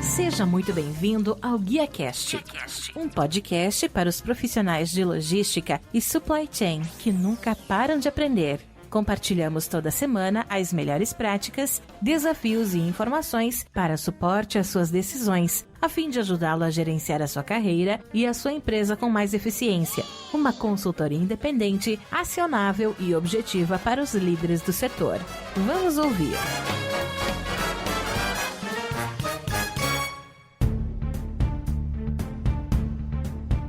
Seja muito bem-vindo ao GuiaCast, um podcast para os profissionais de logística e supply chain que nunca param de aprender. Compartilhamos toda semana as melhores práticas, desafios e informações para suporte às suas decisões, a fim de ajudá-lo a gerenciar a sua carreira e a sua empresa com mais eficiência. Uma consultoria independente, acionável e objetiva para os líderes do setor. Vamos ouvir!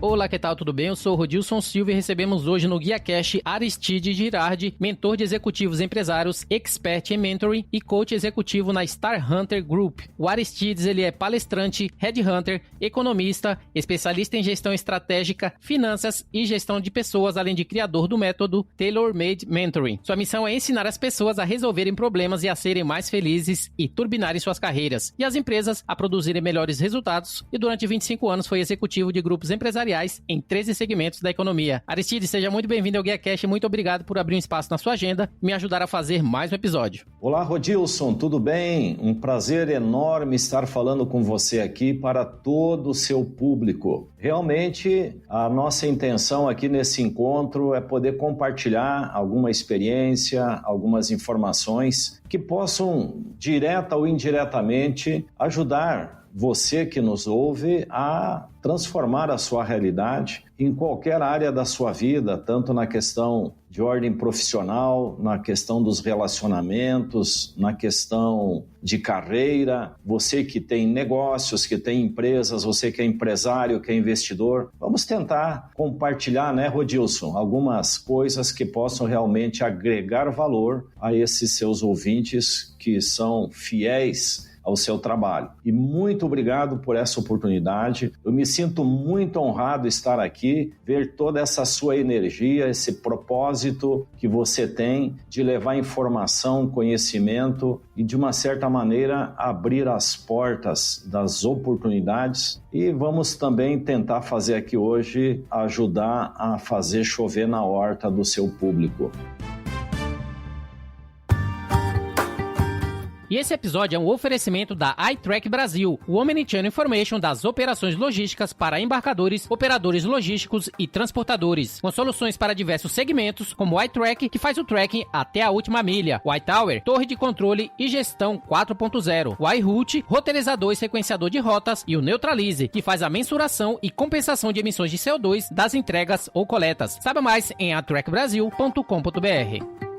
Olá, que tal? Tudo bem? Eu sou o Rodilson Silva e recebemos hoje no GuiaCast Aristide Girardi, mentor de executivos empresários, expert em mentoring e coach executivo na Star Hunter Group. O Aristides, ele é palestrante, headhunter, economista, especialista em gestão estratégica, finanças e gestão de pessoas, além de criador do método Tailor-Made Mentoring. Sua missão é ensinar as pessoas a resolverem problemas e a serem mais felizes e turbinarem suas carreiras, e as empresas a produzirem melhores resultados, e durante 25 anos foi executivo de grupos empresariais em 13 segmentos da economia. Aristides, seja muito bem-vindo ao GuiaCast e muito obrigado por abrir um espaço na sua agenda e me ajudar a fazer mais um episódio. Olá, Rodilson, tudo bem? Um prazer enorme estar falando com você aqui para todo o seu público. Realmente, a nossa intenção aqui nesse encontro é poder compartilhar alguma experiência, algumas informações que possam, direta ou indiretamente, ajudar você que nos ouve a transformar a sua realidade em qualquer área da sua vida, tanto na questão de ordem profissional, na questão dos relacionamentos, na questão de carreira, você que tem negócios, que tem empresas, você que é empresário, que é investidor. Vamos tentar compartilhar, né, Rodilson, algumas coisas que possam realmente agregar valor a esses seus ouvintes que são fiéis ao seu trabalho. E muito obrigado por essa oportunidade. Eu me sinto muito honrado estar aqui, ver toda essa sua energia, esse propósito que você tem de levar informação, conhecimento e, de uma certa maneira, abrir as portas das oportunidades. E vamos também tentar fazer aqui hoje, ajudar a fazer chover na horta do seu público. E esse episódio é um oferecimento da iTrack Brasil, o Omnichannel Information das operações logísticas para embarcadores, operadores logísticos e transportadores, com soluções para diversos segmentos, como o iTrack, que faz o tracking até a última milha, o iTower, torre de controle e gestão 4.0, o iRoute, roteirizador e sequenciador de rotas, e o Neutralize, que faz a mensuração e compensação de emissões de CO2 das entregas ou coletas. Saiba mais em itrackbrasil.com.br.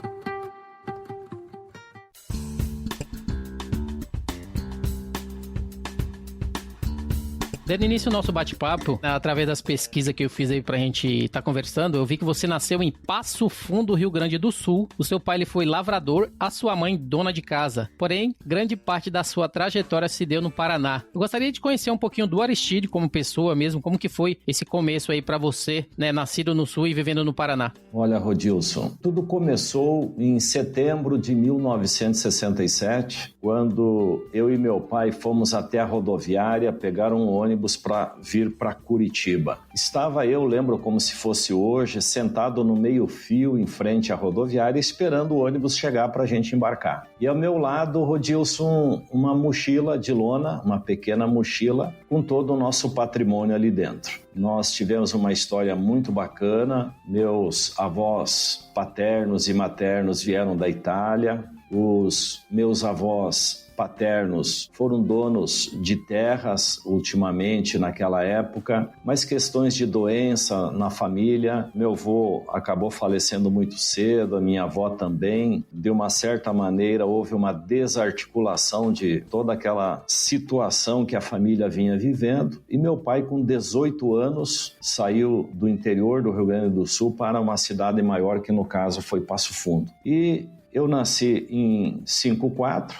Dando início ao nosso bate-papo, através das pesquisas que eu fiz aí pra gente estar conversando, eu vi que você nasceu em Passo Fundo, Rio Grande do Sul. O seu pai ele foi lavrador, a sua mãe dona de casa. Porém, grande parte da sua trajetória se deu no Paraná. Eu gostaria de conhecer um pouquinho do Aristide como pessoa mesmo, como que foi esse começo aí pra você, né, nascido no Sul e vivendo no Paraná. Olha, Rodilson, tudo começou em setembro de 1967, quando eu e meu pai fomos até a rodoviária pegar um ônibus para vir para Curitiba. Estava eu, lembro como se fosse hoje, sentado no meio-fio em frente à rodoviária, esperando o ônibus chegar para a gente embarcar. E ao meu lado, Rodilson, uma mochila de lona, uma pequena mochila, com todo o nosso patrimônio ali dentro. Nós tivemos uma história muito bacana. Meus avós paternos e maternos vieram da Itália. Os meus avós paternos foram donos de terras ultimamente naquela época, mas questões de doença na família. Meu avô acabou falecendo muito cedo, a minha avó também. De uma certa maneira houve uma desarticulação de toda aquela situação que a família vinha vivendo, e meu pai com 18 anos saiu do interior do Rio Grande do Sul para uma cidade maior, que no caso foi Passo Fundo. E eu nasci em 54,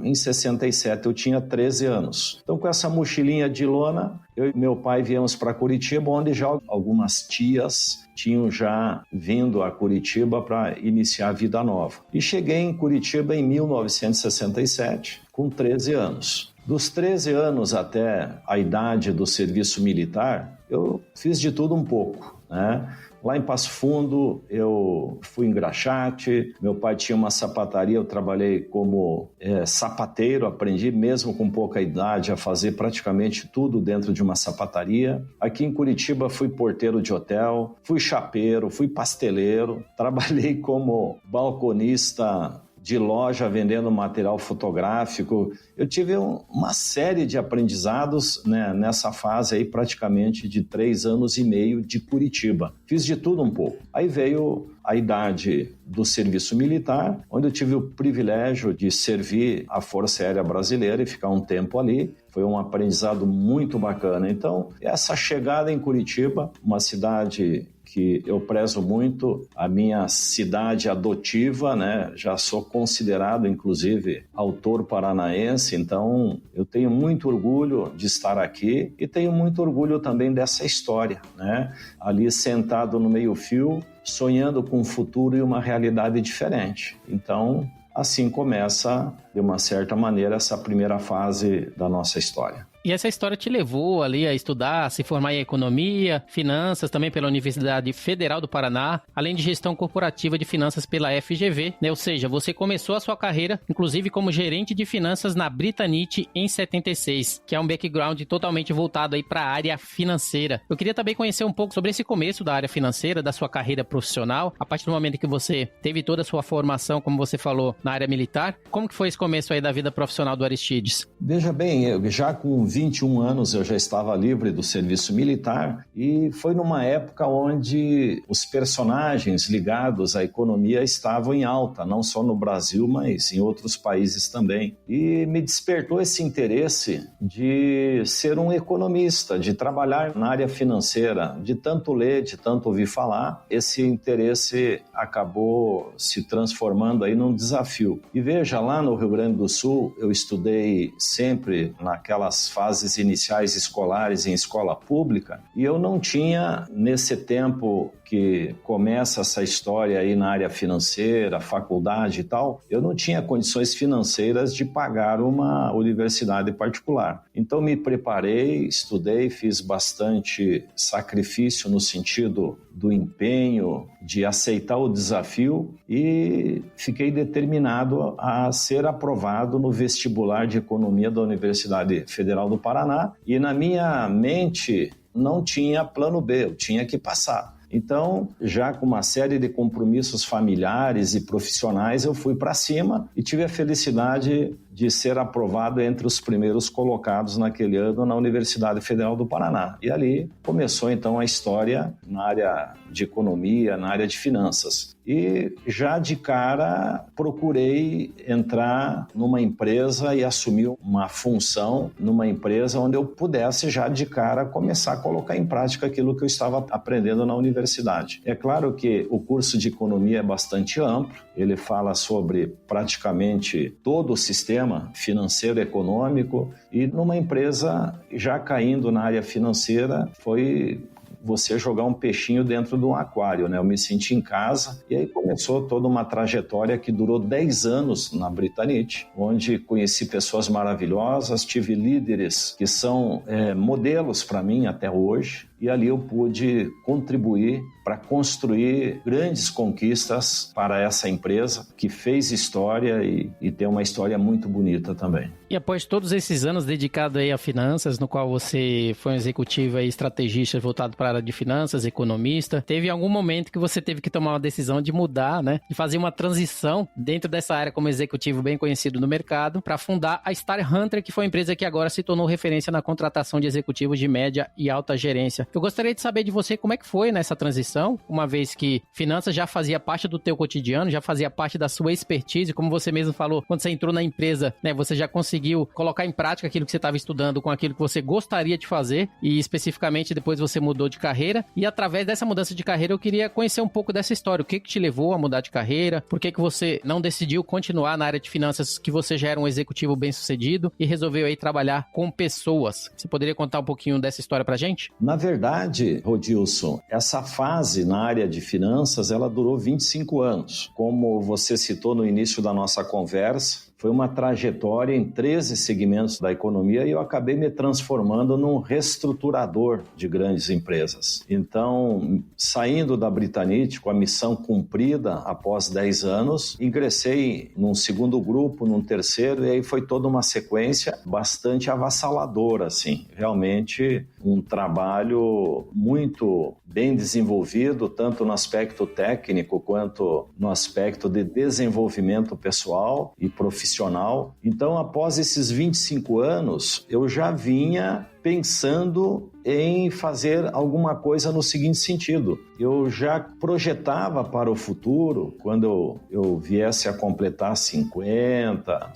em 67 eu tinha 13 anos. Então, com essa mochilinha de lona, eu e meu pai viemos para Curitiba, onde já algumas tias tinham já vindo a Curitiba para iniciar a vida nova. E cheguei em Curitiba em 1967, com 13 anos. Dos 13 anos até a idade do serviço militar, eu fiz de tudo um pouco, né? Lá em Passo Fundo, eu fui engraxate, meu pai tinha uma sapataria, eu trabalhei como sapateiro, aprendi mesmo com pouca idade a fazer praticamente tudo dentro de uma sapataria. Aqui em Curitiba fui porteiro de hotel, fui chapeiro, fui pasteleiro, trabalhei como balconista de loja vendendo material fotográfico. Eu tive uma série de aprendizados, né, nessa fase aí praticamente de 3 anos e meio de Curitiba. Fiz de tudo um pouco. Aí veio a idade do serviço militar, onde eu tive o privilégio de servir a Força Aérea Brasileira e ficar um tempo ali. Foi um aprendizado muito bacana. Então, essa chegada em Curitiba, uma cidade que eu prezo muito, a minha cidade adotiva, né? Já sou considerado, inclusive, autor paranaense, então eu tenho muito orgulho de estar aqui e tenho muito orgulho também dessa história, né? Ali sentado no meio-fio, sonhando com um futuro e uma realidade diferente. Então, assim começa, de uma certa maneira, essa primeira fase da nossa história. E essa história te levou ali a estudar, a se formar em economia, finanças, também pela Universidade Federal do Paraná, além de gestão corporativa de finanças pela FGV, né? Ou seja, você começou a sua carreira, inclusive como gerente de finanças na Britanit em 76, que é um background totalmente voltado aí para a área financeira. Eu queria também conhecer um pouco sobre esse começo da área financeira, da sua carreira profissional, a partir do momento que você teve toda a sua formação, como você falou, na área militar. Como que foi esse começo aí da vida profissional do Aristides? Veja bem, eu já com 21 anos eu já estava livre do serviço militar e foi numa época onde os personagens ligados à economia estavam em alta, não só no Brasil, mas em outros países também. E me despertou esse interesse de ser um economista, de trabalhar na área financeira, de tanto ler, de tanto ouvir falar. Esse interesse acabou se transformando aí num desafio. E veja, lá no Rio Grande do Sul, eu estudei sempre naquelas fases iniciais escolares em escola pública e eu não tinha, nesse tempo que começa essa história aí na área financeira, faculdade e tal, eu não tinha condições financeiras de pagar uma universidade particular. Então me preparei, estudei, fiz bastante sacrifício no sentido do empenho, de aceitar o desafio e fiquei determinado a ser aprovado no vestibular de economia da Universidade Federal do Paraná e na minha mente não tinha plano B, eu tinha que passar. Então, já com uma série de compromissos familiares e profissionais, eu fui para cima e tive a felicidade de ser aprovado entre os primeiros colocados naquele ano na Universidade Federal do Paraná. E ali começou então a história na área de economia, na área de finanças. E já de cara procurei entrar numa empresa e assumir uma função numa empresa onde eu pudesse já de cara começar a colocar em prática aquilo que eu estava aprendendo na universidade. É claro que o curso de economia é bastante amplo, ele fala sobre praticamente todo o sistema financeiro e econômico e numa empresa já caindo na área financeira foi você jogar um peixinho dentro de um aquário, né? Eu me senti em casa e aí começou toda uma trajetória que durou 10 anos na Britanit, onde conheci pessoas maravilhosas, tive líderes que são modelos para mim até hoje. E ali eu pude contribuir para construir grandes conquistas para essa empresa que fez história e tem uma história muito bonita também. E após todos esses anos dedicado aí a finanças, no qual você foi um executivo e estrategista voltado para a área de finanças, economista, teve algum momento que você teve que tomar uma decisão de mudar, né? De fazer uma transição dentro dessa área como executivo bem conhecido no mercado para fundar a Star Hunter, que foi uma empresa que agora se tornou referência na contratação de executivos de média e alta gerência. Eu gostaria de saber de você como é que foi nessa transição, uma vez que finanças já fazia parte do teu cotidiano, já fazia parte da sua expertise, como você mesmo falou, quando você entrou na empresa, né, você já conseguiu colocar em prática aquilo que você estava estudando com aquilo que você gostaria de fazer e especificamente depois você mudou de carreira e através dessa mudança de carreira eu queria conhecer um pouco dessa história, o que te levou a mudar de carreira, por que você não decidiu continuar na área de finanças que você já era um executivo bem sucedido e resolveu aí trabalhar com pessoas. Você poderia contar um pouquinho dessa história pra gente? Na verdade, Rodilson, essa fase na área de finanças, ela durou 25 anos. Como você citou no início da nossa conversa, foi uma trajetória em 13 segmentos da economia e eu acabei me transformando num reestruturador de grandes empresas. Então, saindo da Britannic com a missão cumprida após 10 anos, ingressei num segundo grupo, num terceiro, e aí foi toda uma sequência bastante avassaladora, assim. Realmente um trabalho muito bem desenvolvido, tanto no aspecto técnico quanto no aspecto de desenvolvimento pessoal e profissional. Então, após esses 25 anos, eu já vinha pensando em fazer alguma coisa no seguinte sentido. Eu já projetava para o futuro, quando eu viesse a completar 50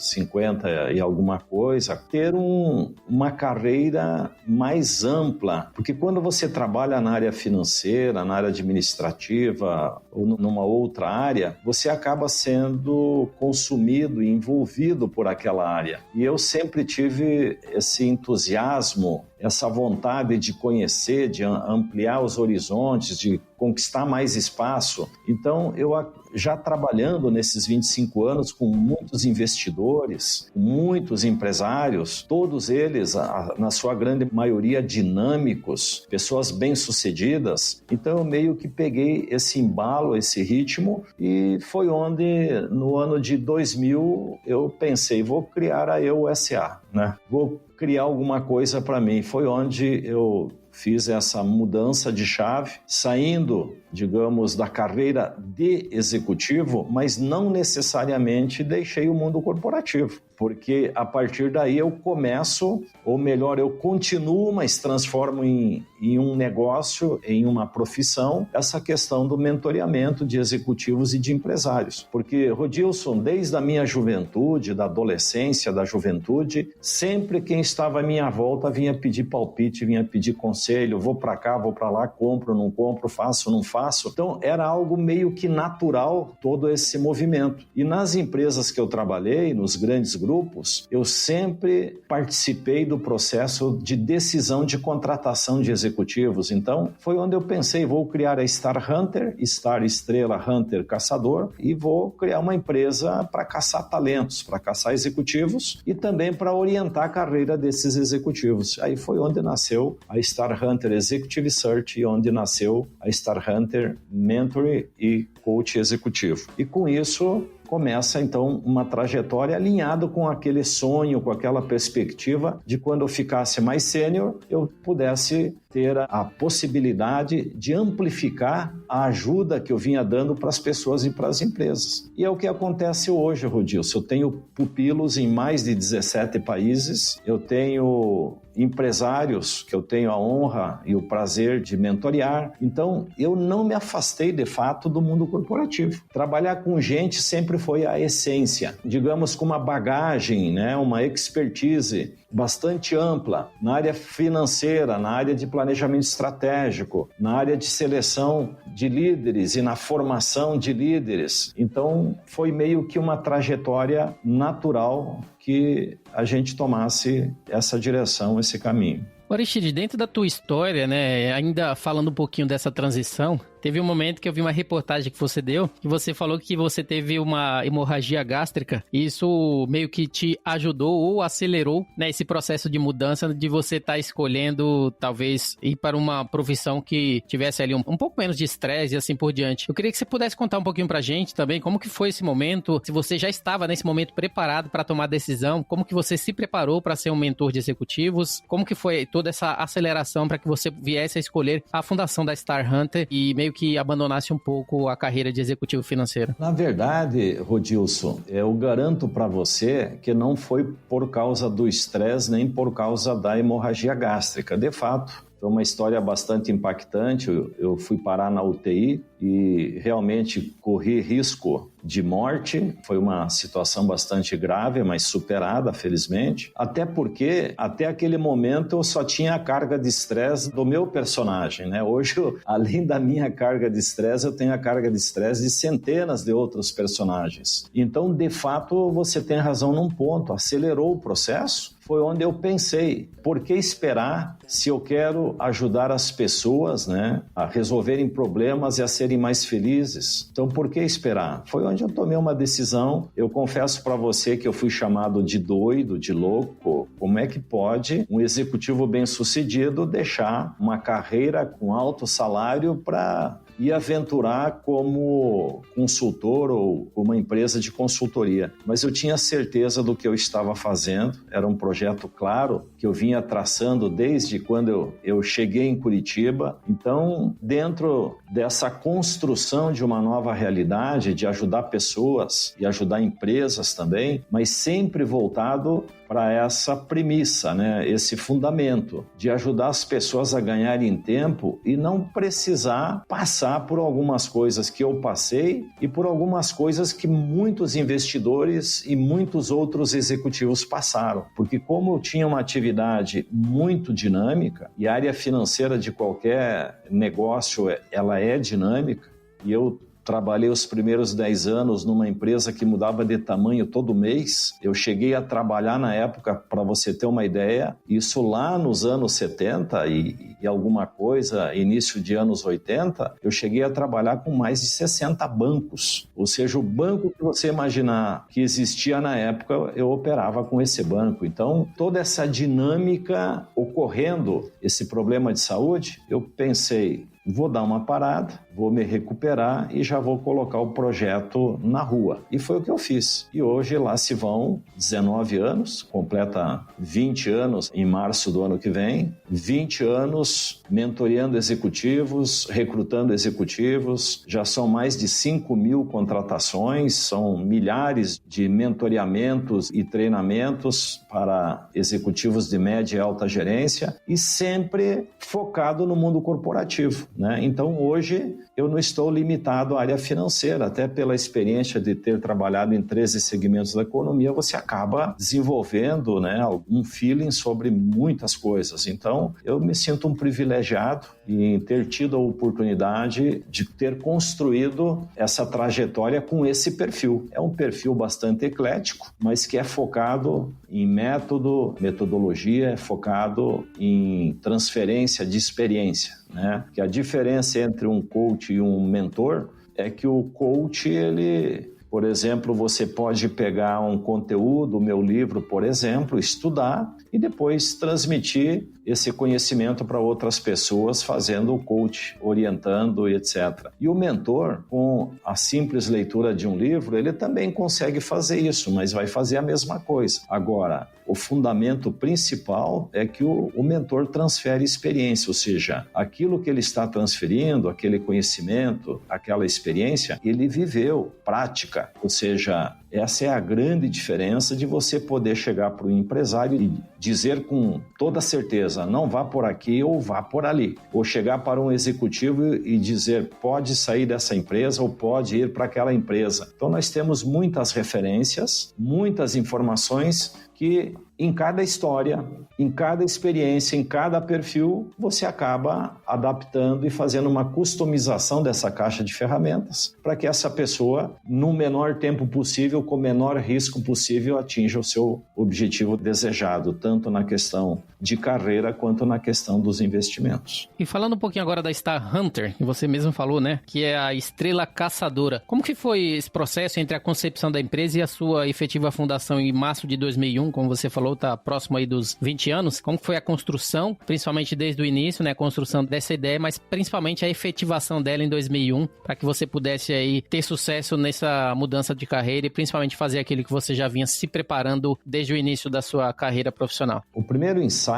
e alguma coisa, ter uma carreira mais ampla. Porque quando você trabalha na área financeira, na área administrativa ou numa outra área, você acaba sendo consumido e envolvido por aquela área. E eu sempre tive esse entusiasmo, essa vontade de conhecer, de ampliar os horizontes, de conquistar mais espaço. Então, eu já trabalhando nesses 25 anos com muitos investidores, muitos empresários, todos eles, na sua grande maioria, dinâmicos, pessoas bem-sucedidas. Então, eu meio que peguei esse embalo, esse ritmo, e foi onde, no ano de 2000, eu pensei, vou criar a Eu SA, né? Vou criar alguma coisa para mim. Foi onde eu fiz essa mudança de chave, saindo, digamos, da carreira de executivo, mas não necessariamente deixei o mundo corporativo, porque a partir daí eu começo, ou melhor, eu continuo, mas transformo em um negócio, em uma profissão, essa questão do mentoreamento de executivos e de empresários. Porque, Rodilson, desde a minha juventude, da adolescência, da juventude, sempre quem estava à minha volta vinha pedir palpite, vinha pedir conselho, vou para cá, vou para lá, compro, não compro, faço, não faço. Então, era algo meio que natural todo esse movimento. E nas empresas que eu trabalhei, nos grandes grupos, eu sempre participei do processo de decisão de contratação de executivos. Então, foi onde eu pensei, vou criar a Star Hunter, Star Estrela Hunter Caçador, e vou criar uma empresa para caçar talentos, para caçar executivos e também para orientar a carreira desses executivos. Aí foi onde nasceu a Star Hunter Executive Search e onde nasceu a Star Hunter Mentor e Coach Executivo. E com isso começa então uma trajetória alinhada com aquele sonho, com aquela perspectiva de quando eu ficasse mais sênior, eu pudesse ter a possibilidade de amplificar a ajuda que eu vinha dando para as pessoas e para as empresas. E é o que acontece hoje, Rodilson. Eu tenho pupilos em mais de 17 países, eu tenho empresários que eu tenho a honra e o prazer de mentorear. Então, eu não me afastei, de fato, do mundo corporativo. Trabalhar com gente sempre foi a essência, digamos, com uma bagagem, né, uma expertise bastante ampla na área financeira, na área de planejamento estratégico, na área de seleção de líderes e na formação de líderes. Então, foi meio que uma trajetória natural que a gente tomasse essa direção, esse caminho. Aristide, dentro da tua história, né, ainda falando um pouquinho dessa transição, teve um momento que eu vi uma reportagem que você deu, que você falou que você teve uma hemorragia gástrica, e isso meio que te ajudou ou acelerou, né, esse processo de mudança de você estar escolhendo, talvez, ir para uma profissão que tivesse ali um pouco menos de estresse e assim por diante. Eu queria que você pudesse contar um pouquinho pra gente também, como que foi esse momento, se você já estava nesse momento preparado para tomar decisão, como que você se preparou para ser um mentor de executivos, como que foi toda essa aceleração para que você viesse a escolher a fundação da Star Hunter e meio que abandonasse um pouco a carreira de executivo financeiro. Na verdade, Rodilson, eu garanto para você que não foi por causa do estresse nem por causa da hemorragia gástrica. De fato, foi uma história bastante impactante. Eu fui parar na UTI e realmente corri risco de morte. Foi uma situação bastante grave, mas superada, felizmente. Até porque, até aquele momento, eu só tinha a carga de estresse do meu personagem, né? Hoje, além da minha carga de estresse, eu tenho a carga de estresse de centenas de outros personagens. Então, de fato, você tem razão num ponto. Acelerou o processo. foi onde eu pensei, por que esperar se eu quero ajudar as pessoas, né, a resolverem problemas e a serem mais felizes? Então, por que esperar? Foi onde eu tomei uma decisão. Eu confesso para você que eu fui chamado de doido, de louco. Como é que pode um executivo bem-sucedido deixar uma carreira com alto salário para ir aventurar como consultor ou uma empresa de consultoria? Mas eu tinha certeza do que eu estava fazendo, era um projeto claro que eu vinha traçando desde quando eu cheguei em Curitiba. Então, dentro dessa construção de uma nova realidade, de ajudar pessoas e ajudar empresas também, mas sempre voltado para essa premissa, né? Esse fundamento de ajudar as pessoas a ganharem tempo e não precisar passar por algumas coisas que eu passei e por algumas coisas que muitos investidores e muitos outros executivos passaram. Porque como eu tinha uma atividade muito dinâmica, e a área financeira de qualquer negócio, ela é dinâmica, e eu trabalhei os primeiros 10 anos numa empresa que mudava de tamanho todo mês. Eu cheguei a trabalhar na época, para você ter uma ideia, isso lá nos anos 70 e alguma coisa, início de anos 80, eu cheguei a trabalhar com mais de 60 bancos. Ou seja, o banco que você imaginar que existia na época, eu operava com esse banco. Então, toda essa dinâmica ocorrendo, esse problema de saúde, eu pensei, vou dar uma parada, vou me recuperar e já vou colocar o projeto na rua. E foi o que eu fiz. E hoje lá se vão 19 anos, completa 20 anos em março do ano que vem, 20 anos mentoreando executivos, recrutando executivos, já são mais de 5.000 contratações, são milhares de mentoreamentos e treinamentos para executivos de média e alta gerência e sempre focado no mundo corporativo, né? Então hoje eu não estou limitado à área financeira, até pela experiência de ter trabalhado em 13 segmentos da economia, você acaba desenvolvendo, né, algum feeling sobre muitas coisas. Então, eu me sinto um privilegiado em ter tido a oportunidade de ter construído essa trajetória com esse perfil. É um perfil bastante eclético, mas que é focado em método, metodologia, é focado em transferência de experiência, né? Que a diferença entre um coach e um mentor é que o coach, ele, por exemplo, você pode pegar um conteúdo, o meu livro, por exemplo, estudar e depois transmitir esse conhecimento para outras pessoas, fazendo o coach, orientando e etc. E o mentor, com a simples leitura de um livro, ele também consegue fazer isso, mas vai fazer a mesma coisa. Agora, o fundamento principal é que o mentor transfere experiência, ou seja, aquilo que ele está transferindo, aquele conhecimento, aquela experiência, ele viveu, prática, ou seja, essa é a grande diferença de você poder chegar para o empresário e dizer com toda certeza, não vá por aqui ou vá por ali. Ou chegar para um executivo e dizer, pode sair dessa empresa ou pode ir para aquela empresa. Então nós temos muitas referências, muitas informações que em cada história, em cada experiência, em cada perfil, você acaba adaptando e fazendo uma customização dessa caixa de ferramentas para que essa pessoa, no menor tempo possível, com o menor risco possível, atinja o seu objetivo desejado, tanto na questão de carreira quanto na questão dos investimentos. E falando um pouquinho agora da Star Hunter, que você mesmo falou, né? Que é a estrela caçadora. Como que foi esse processo entre a concepção da empresa e a sua efetiva fundação em março de 2001, como você falou, está próximo aí dos 20 anos. Como foi a construção, principalmente desde o início, né? A construção dessa ideia, mas principalmente a efetivação dela em 2001, para que você pudesse aí ter sucesso nessa mudança de carreira e principalmente fazer aquilo que você já vinha se preparando desde o início da sua carreira profissional. O primeiro insight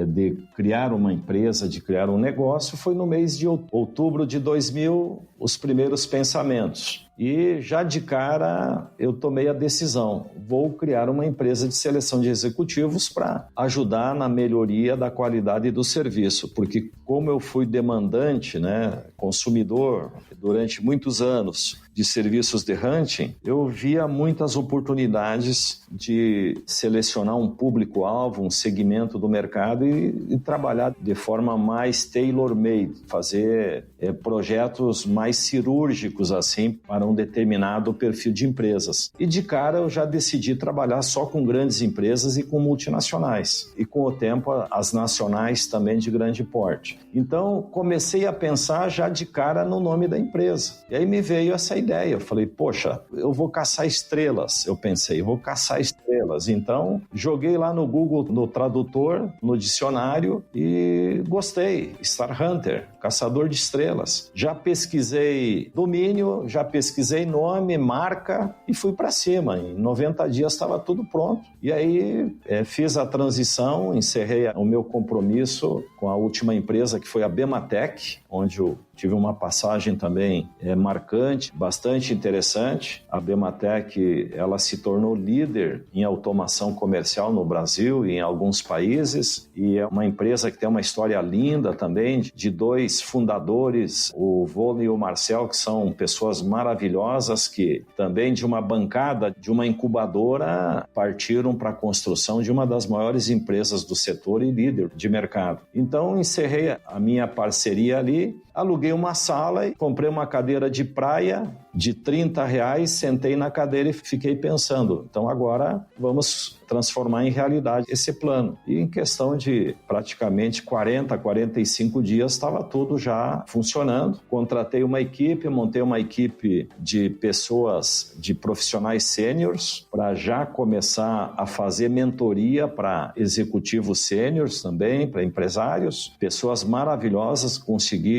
de criar uma empresa, de criar um negócio, foi no mês de outubro de 2000, os primeiros pensamentos. E já de cara eu tomei a decisão, vou criar uma empresa de seleção de executivos para ajudar na melhoria da qualidade do serviço, porque como eu fui demandante, né, consumidor durante muitos anos de serviços de hunting, eu via muitas oportunidades de selecionar um público-alvo, um segmento do mercado e trabalhar de forma mais tailor-made, fazer projetos mais cirúrgicos assim para um determinado perfil de empresas. E de cara eu já decidi trabalhar só com grandes empresas e com multinacionais. E com o tempo as nacionais também de grande porte. Então comecei a pensar já de cara no nome da empresa. E aí me veio essa ideia. Eu falei, poxa, eu vou caçar estrelas. Eu pensei, vou caçar estrelas. Então joguei lá no Google, no tradutor, no dicionário e gostei. Star Hunter, caçador de estrelas. Já pesquisei domínio, já pesquisei nome, marca e fui para cima. Em 90 dias estava tudo pronto. E aí fiz a transição, encerrei o meu compromisso com a última empresa que foi a Bematec, onde eu tive uma passagem também marcante, bastante interessante. A Bematec, ela se tornou líder em automação comercial no Brasil e em alguns países, e é uma empresa que tem uma história linda também, de dois fundadores, o Volney e o Marcel, que são pessoas maravilhosas, que também de uma bancada, de uma incubadora, partiram para a construção de uma das maiores empresas do setor e líder de mercado. Então, encerrei a minha parceria ali, aluguei uma sala e comprei uma cadeira de praia de R$30, sentei na cadeira e fiquei pensando, então agora vamos transformar em realidade esse plano. E em questão de praticamente 40, 45 dias estava tudo já funcionando. Contratei uma equipe, montei uma equipe de pessoas, de profissionais sêniores, para já começar a fazer mentoria para executivos sêniores também, para empresários. Pessoas maravilhosas,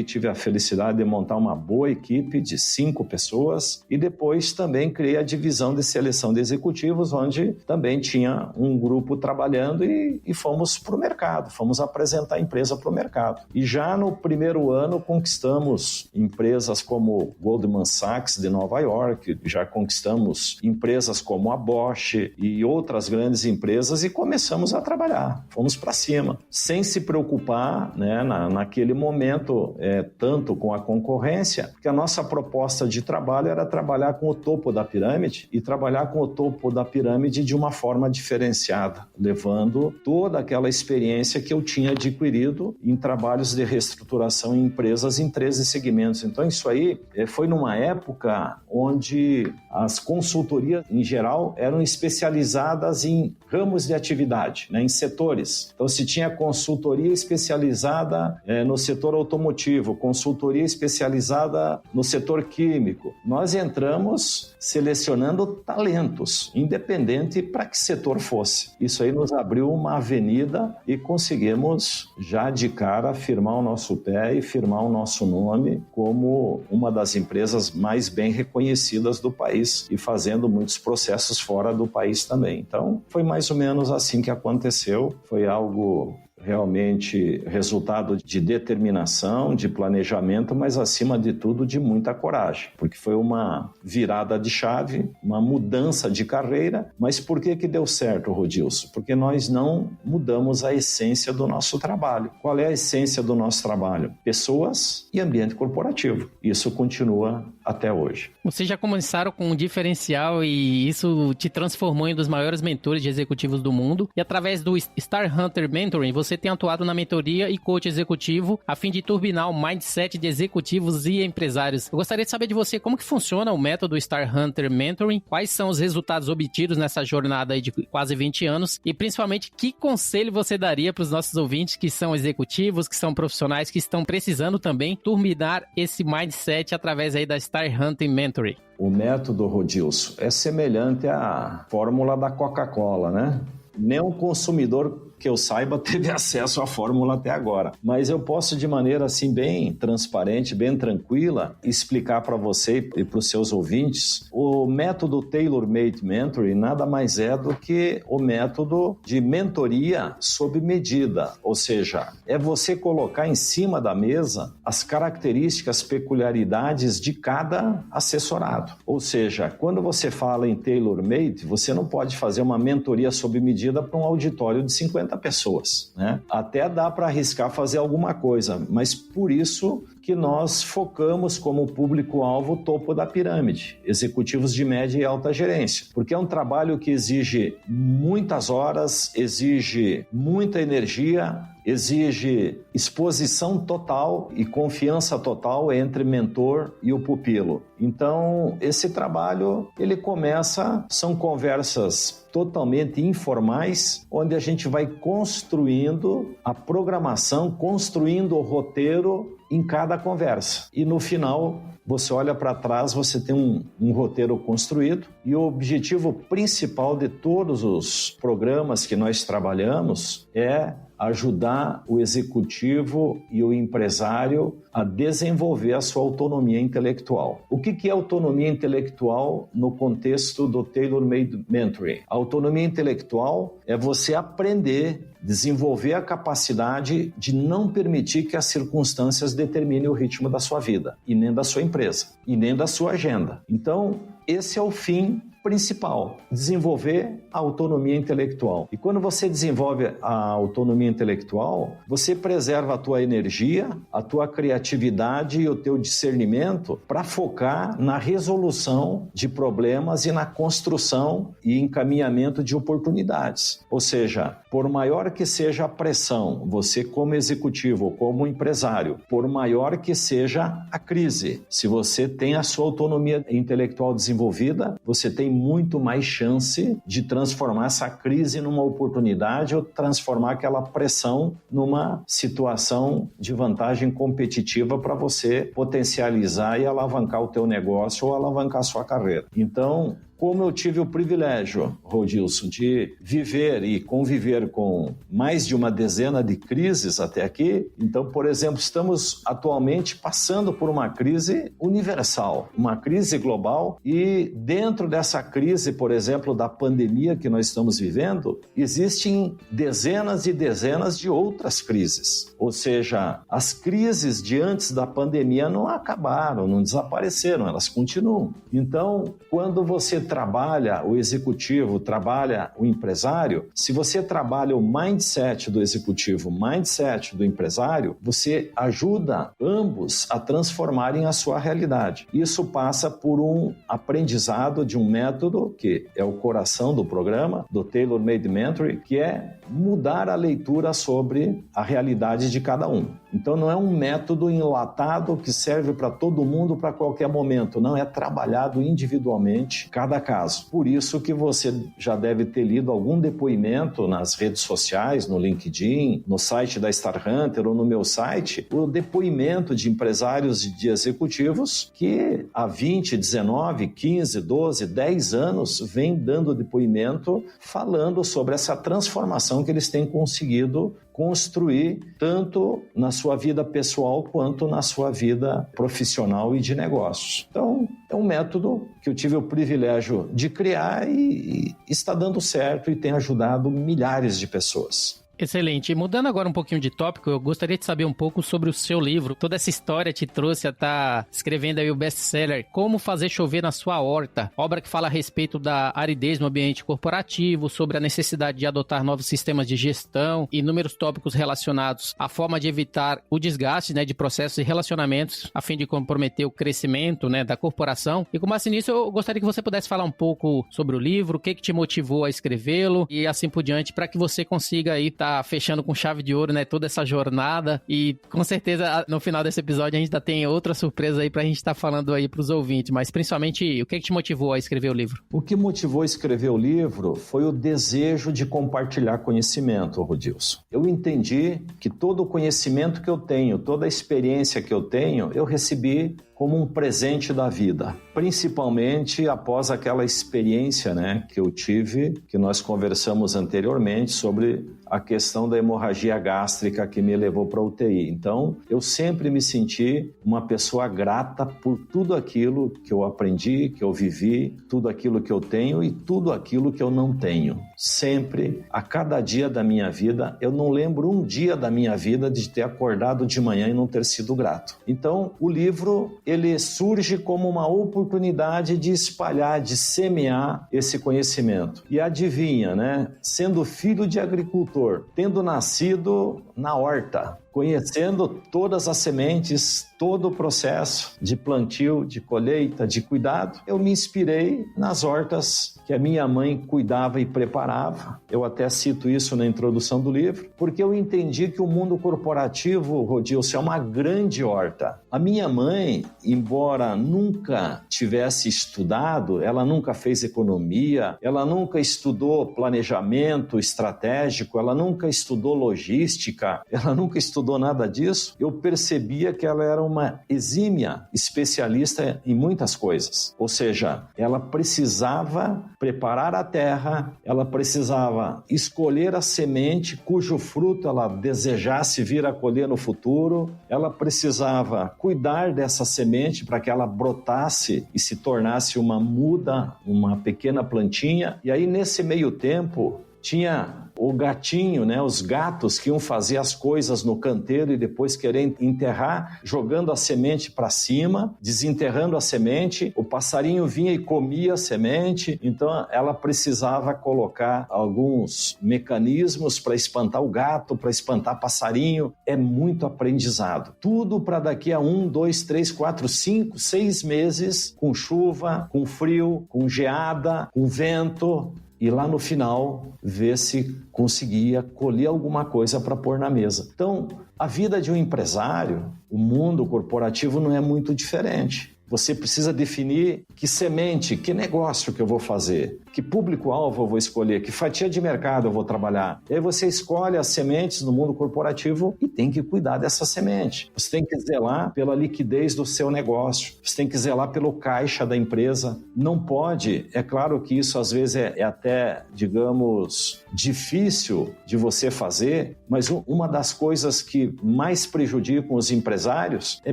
tive a felicidade de montar uma boa equipe de 5 pessoas e depois também criei a divisão de seleção de executivos, onde também tinha um grupo trabalhando e fomos para o mercado, fomos apresentar a empresa para o mercado. E já no primeiro ano conquistamos empresas como Goldman Sachs de Nova York, já conquistamos empresas como a Bosch e outras grandes empresas e começamos a trabalhar, fomos para cima, sem se preocupar, né, naquele momento tanto com a concorrência, porque a nossa proposta de trabalho era trabalhar com o topo da pirâmide e trabalhar com o topo da pirâmide de uma forma diferenciada, levando toda aquela experiência que eu tinha adquirido em trabalhos de reestruturação em empresas em 13 segmentos. Então isso aí foi numa época onde as consultorias em geral eram especializadas em ramos de atividade, né, em setores. Então se tinha consultoria especializada no setor automotivo, consultoria especializada no setor químico. Nós entramos selecionando talentos, independente para que setor fosse. Isso aí nos abriu uma avenida e conseguimos já de cara firmar o nosso pé e firmar o nosso nome como uma das empresas mais bem reconhecidas do país e fazendo muitos processos fora do país também. Então, foi mais ou menos assim que aconteceu. Foi algo realmente resultado de determinação, de planejamento, mas acima de tudo de muita coragem, porque foi uma virada de chave, uma mudança de carreira. Mas por que deu certo, Rodilson? Porque nós não mudamos a essência do nosso trabalho. Qual é a essência do nosso trabalho? Pessoas e ambiente corporativo. Isso continua até hoje. Vocês já começaram com um diferencial e isso te transformou em um dos maiores mentores de executivos do mundo. E através do Star Hunter Mentoring, você tem atuado na mentoria e coach executivo a fim de turbinar o mindset de executivos e empresários. Eu gostaria de saber de você como que funciona o método Star Hunter Mentoring, quais são os resultados obtidos nessa jornada aí de quase 20 anos e principalmente que conselho você daria para os nossos ouvintes que são executivos, que são profissionais, que estão precisando também turbinar esse mindset através aí da Star Hunter Mentoring. O método, Rodilson, é semelhante à fórmula da Coca-Cola, né? Nenhum consumidor que eu saiba teve acesso à fórmula até agora. Mas eu posso, de maneira assim bem transparente, bem tranquila, explicar para você e para os seus ouvintes o método Tailor-Made Mentoring nada mais é do que o método de mentoria sob medida. Ou seja, é você colocar em cima da mesa as características, peculiaridades de cada assessorado. Ou seja, quando você fala em Tailor-Made, você não pode fazer uma mentoria sob medida para um auditório de 50 pessoas, né? Até dá para arriscar fazer alguma coisa, mas por isso que nós focamos como público-alvo o topo da pirâmide, executivos de média e alta gerência, porque é um trabalho que exige muitas horas, exige muita energia, exige exposição total e confiança total entre mentor e o pupilo. Então, esse trabalho, ele começa, são conversas totalmente informais, onde a gente vai construindo a programação, construindo o roteiro em cada conversa. E no final, você olha para trás, você tem um roteiro construído, e o objetivo principal de todos os programas que nós trabalhamos é ajudar o executivo e o empresário a desenvolver a sua autonomia intelectual. O que é autonomia intelectual no contexto do Tailor-Made Mentoring? A autonomia intelectual é você aprender, desenvolver a capacidade de não permitir que as circunstâncias determinem o ritmo da sua vida, e nem da sua empresa, e nem da sua agenda. Então, esse é o fim principal, desenvolver a autonomia intelectual. E quando você desenvolve a autonomia intelectual, você preserva a tua energia, a tua criatividade e o teu discernimento para focar na resolução de problemas e na construção e encaminhamento de oportunidades. Ou seja, por maior que seja a pressão, você como executivo, como empresário, por maior que seja a crise, se você tem a sua autonomia intelectual desenvolvida, você tem muito mais chance de transformar essa crise numa oportunidade ou transformar aquela pressão numa situação de vantagem competitiva para você potencializar e alavancar o teu negócio ou alavancar a sua carreira. Então, como eu tive o privilégio, Rodilson, de viver e conviver com mais de uma dezena de crises até aqui, então, por exemplo, estamos atualmente passando por uma crise universal, uma crise global, e dentro dessa crise, por exemplo, da pandemia que nós estamos vivendo, existem dezenas e dezenas de outras crises. Ou seja, as crises de antes da pandemia não acabaram, não desapareceram, elas continuam. Então, quando você trabalha o executivo, trabalha o empresário, se você trabalha o mindset do executivo, o mindset do empresário, você ajuda ambos a transformarem a sua realidade. Isso passa por um aprendizado de um método que é o coração do programa, do Tailor-Made Mentoring, que é mudar a leitura sobre a realidade de cada um. Então não é um método enlatado que serve para todo mundo, para qualquer momento. Não, é trabalhado individualmente, cada caso. Por isso que você já deve ter lido algum depoimento nas redes sociais, no LinkedIn, no site da Star Hunter ou no meu site, o depoimento de empresários e de executivos que há 20, 19, 15, 12, 10 anos vêm dando depoimento falando sobre essa transformação que eles têm conseguido construir tanto na sua vida pessoal quanto na sua vida profissional e de negócios. Então, é um método que eu tive o privilégio de criar e está dando certo e tem ajudado milhares de pessoas. Excelente. Mudando agora um pouquinho de tópico, eu gostaria de saber um pouco sobre o seu livro. Toda essa história te trouxe a estar escrevendo aí o best-seller Como Fazer Chover na Sua Horta, obra que fala a respeito da aridez no ambiente corporativo, sobre a necessidade de adotar novos sistemas de gestão e inúmeros tópicos relacionados à forma de evitar o desgaste, de processos e relacionamentos, a fim de comprometer o crescimento, da corporação. E com base nisso, eu gostaria que você pudesse falar um pouco sobre o livro, o que te motivou a escrevê-lo e assim por diante, para que você consiga aí fechando com chave de ouro, toda essa jornada, e com certeza no final desse episódio a gente ainda tem outra surpresa aí pra gente estar falando aí pros ouvintes, mas principalmente o que te motivou a escrever o livro? O que motivou a escrever o livro foi o desejo de compartilhar conhecimento, Rodilson. Eu entendi que todo o conhecimento que eu tenho, toda a experiência que eu tenho, eu recebi como um presente da vida, principalmente após aquela experiência, que eu tive, que nós conversamos anteriormente sobre a questão da hemorragia gástrica que me levou para a UTI. Então, eu sempre me senti uma pessoa grata por tudo aquilo que eu aprendi, que eu vivi, tudo aquilo que eu tenho e tudo aquilo que eu não tenho. Sempre, a cada dia da minha vida, eu não lembro um dia da minha vida de ter acordado de manhã e não ter sido grato. Então, o livro, ele surge como uma oportunidade de espalhar, de semear esse conhecimento. E adivinha, sendo filho de agricultor, tendo nascido na horta, conhecendo todas as sementes, todo o processo de plantio, de colheita, de cuidado, eu me inspirei nas hortas que a minha mãe cuidava e preparava. Eu até cito isso na introdução do livro, porque eu entendi que o mundo corporativo, Rodilson, é uma grande horta. A minha mãe, embora nunca tivesse estudado, ela nunca fez economia, ela nunca estudou planejamento estratégico, ela nunca estudou logística, ela nunca estudou nada disso. Eu percebia que ela era uma exímia especialista em muitas coisas. Ou seja, ela precisava preparar a terra, ela precisava escolher a semente cujo fruto ela desejasse vir a colher no futuro, ela precisava cuidar dessa semente para que ela brotasse e se tornasse uma muda, uma pequena plantinha. E aí, nesse meio tempo, tinha o gatinho, né? Os gatos que iam fazer as coisas no canteiro e depois querer enterrar, jogando a semente para cima, desenterrando a semente. O passarinho vinha e comia a semente. Então, ela precisava colocar alguns mecanismos para espantar o gato, para espantar passarinho. É muito aprendizado. Tudo para daqui a 1, 2, 3, 4, 5, 6 meses, com chuva, com frio, com geada, com vento. E lá no final, ver se conseguia colher alguma coisa para pôr na mesa. Então, a vida de um empresário, o mundo corporativo não é muito diferente. Você precisa definir que semente, que negócio que eu vou fazer, que público-alvo eu vou escolher, que fatia de mercado eu vou trabalhar. E aí você escolhe as sementes no mundo corporativo e tem que cuidar dessa semente. Você tem que zelar pela liquidez do seu negócio. Você tem que zelar pelo caixa da empresa. Não pode, é claro que isso às vezes é até, digamos, difícil de você fazer, mas uma das coisas que mais prejudicam os empresários é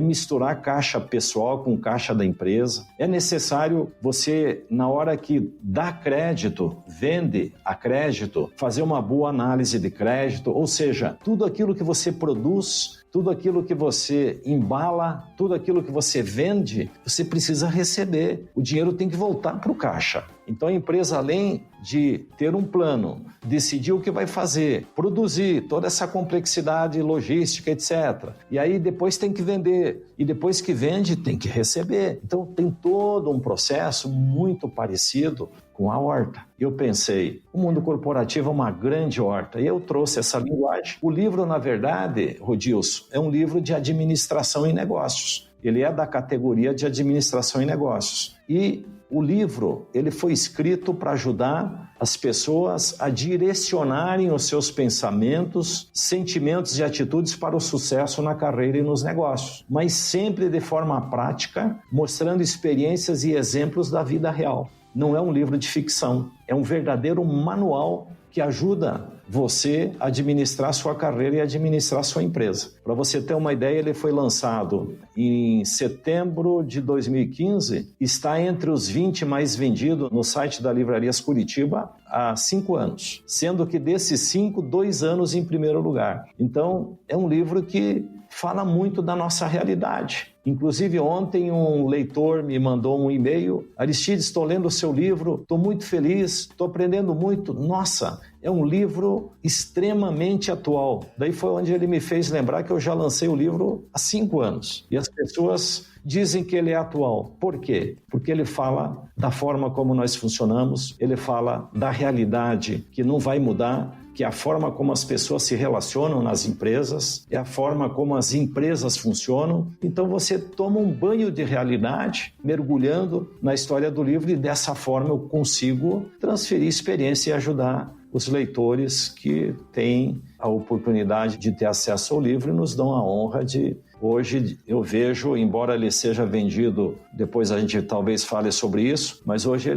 misturar caixa pessoal com caixa da empresa. É necessário você, na hora que dá crédito, vende a crédito, fazer uma boa análise de crédito, ou seja, tudo aquilo que você produz, tudo aquilo que você embala, tudo aquilo que você vende, você precisa receber. O dinheiro tem que voltar para o caixa. Então a empresa, além de ter um plano, decidir o que vai fazer, produzir toda essa complexidade logística, etc. E aí depois tem que vender. E depois que vende, tem que receber. Então tem todo um processo muito parecido com a horta. Eu pensei, o mundo corporativo é uma grande horta. E eu trouxe essa linguagem. O livro, na verdade, Rodilson, é um livro de administração em negócios. Ele é da categoria de administração em negócios. E o livro, ele foi escrito para ajudar as pessoas a direcionarem os seus pensamentos, sentimentos e atitudes para o sucesso na carreira e nos negócios, mas sempre de forma prática, mostrando experiências e exemplos da vida real. Não é um livro de ficção, é um verdadeiro manual que ajuda você a administrar sua carreira e administrar sua empresa. Para você ter uma ideia, ele foi lançado em setembro de 2015, está entre os 20 mais vendidos no site da Livrarias Curitiba há 5 anos, sendo que desses 5, 2 anos em primeiro lugar. Então, é um livro que fala muito da nossa realidade. Inclusive, ontem um leitor me mandou um e-mail: Aristides, estou lendo o seu livro, estou muito feliz, estou aprendendo muito. Nossa, é um livro extremamente atual. Daí foi onde ele me fez lembrar que eu já lancei o livro há 5 anos. E as pessoas dizem que ele é atual. Por quê? Porque ele fala da forma como nós funcionamos, ele fala da realidade que não vai mudar, que é a forma como as pessoas se relacionam nas empresas, é a forma como as empresas funcionam. Então você toma um banho de realidade, mergulhando na história do livro, e dessa forma eu consigo transferir experiência e ajudar os leitores que têm a oportunidade de ter acesso ao livro e nos dão a honra de... Hoje eu vejo, embora ele seja vendido, depois a gente talvez fale sobre isso, mas hoje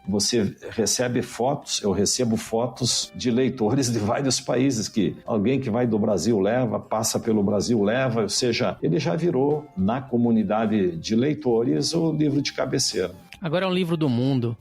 você recebe fotos, eu recebo fotos de leitores de vários países, que alguém que vai do Brasil leva, passa pelo Brasil leva, ou seja, ele já virou na comunidade de leitores o livro de cabeceira. Agora é um livro do mundo.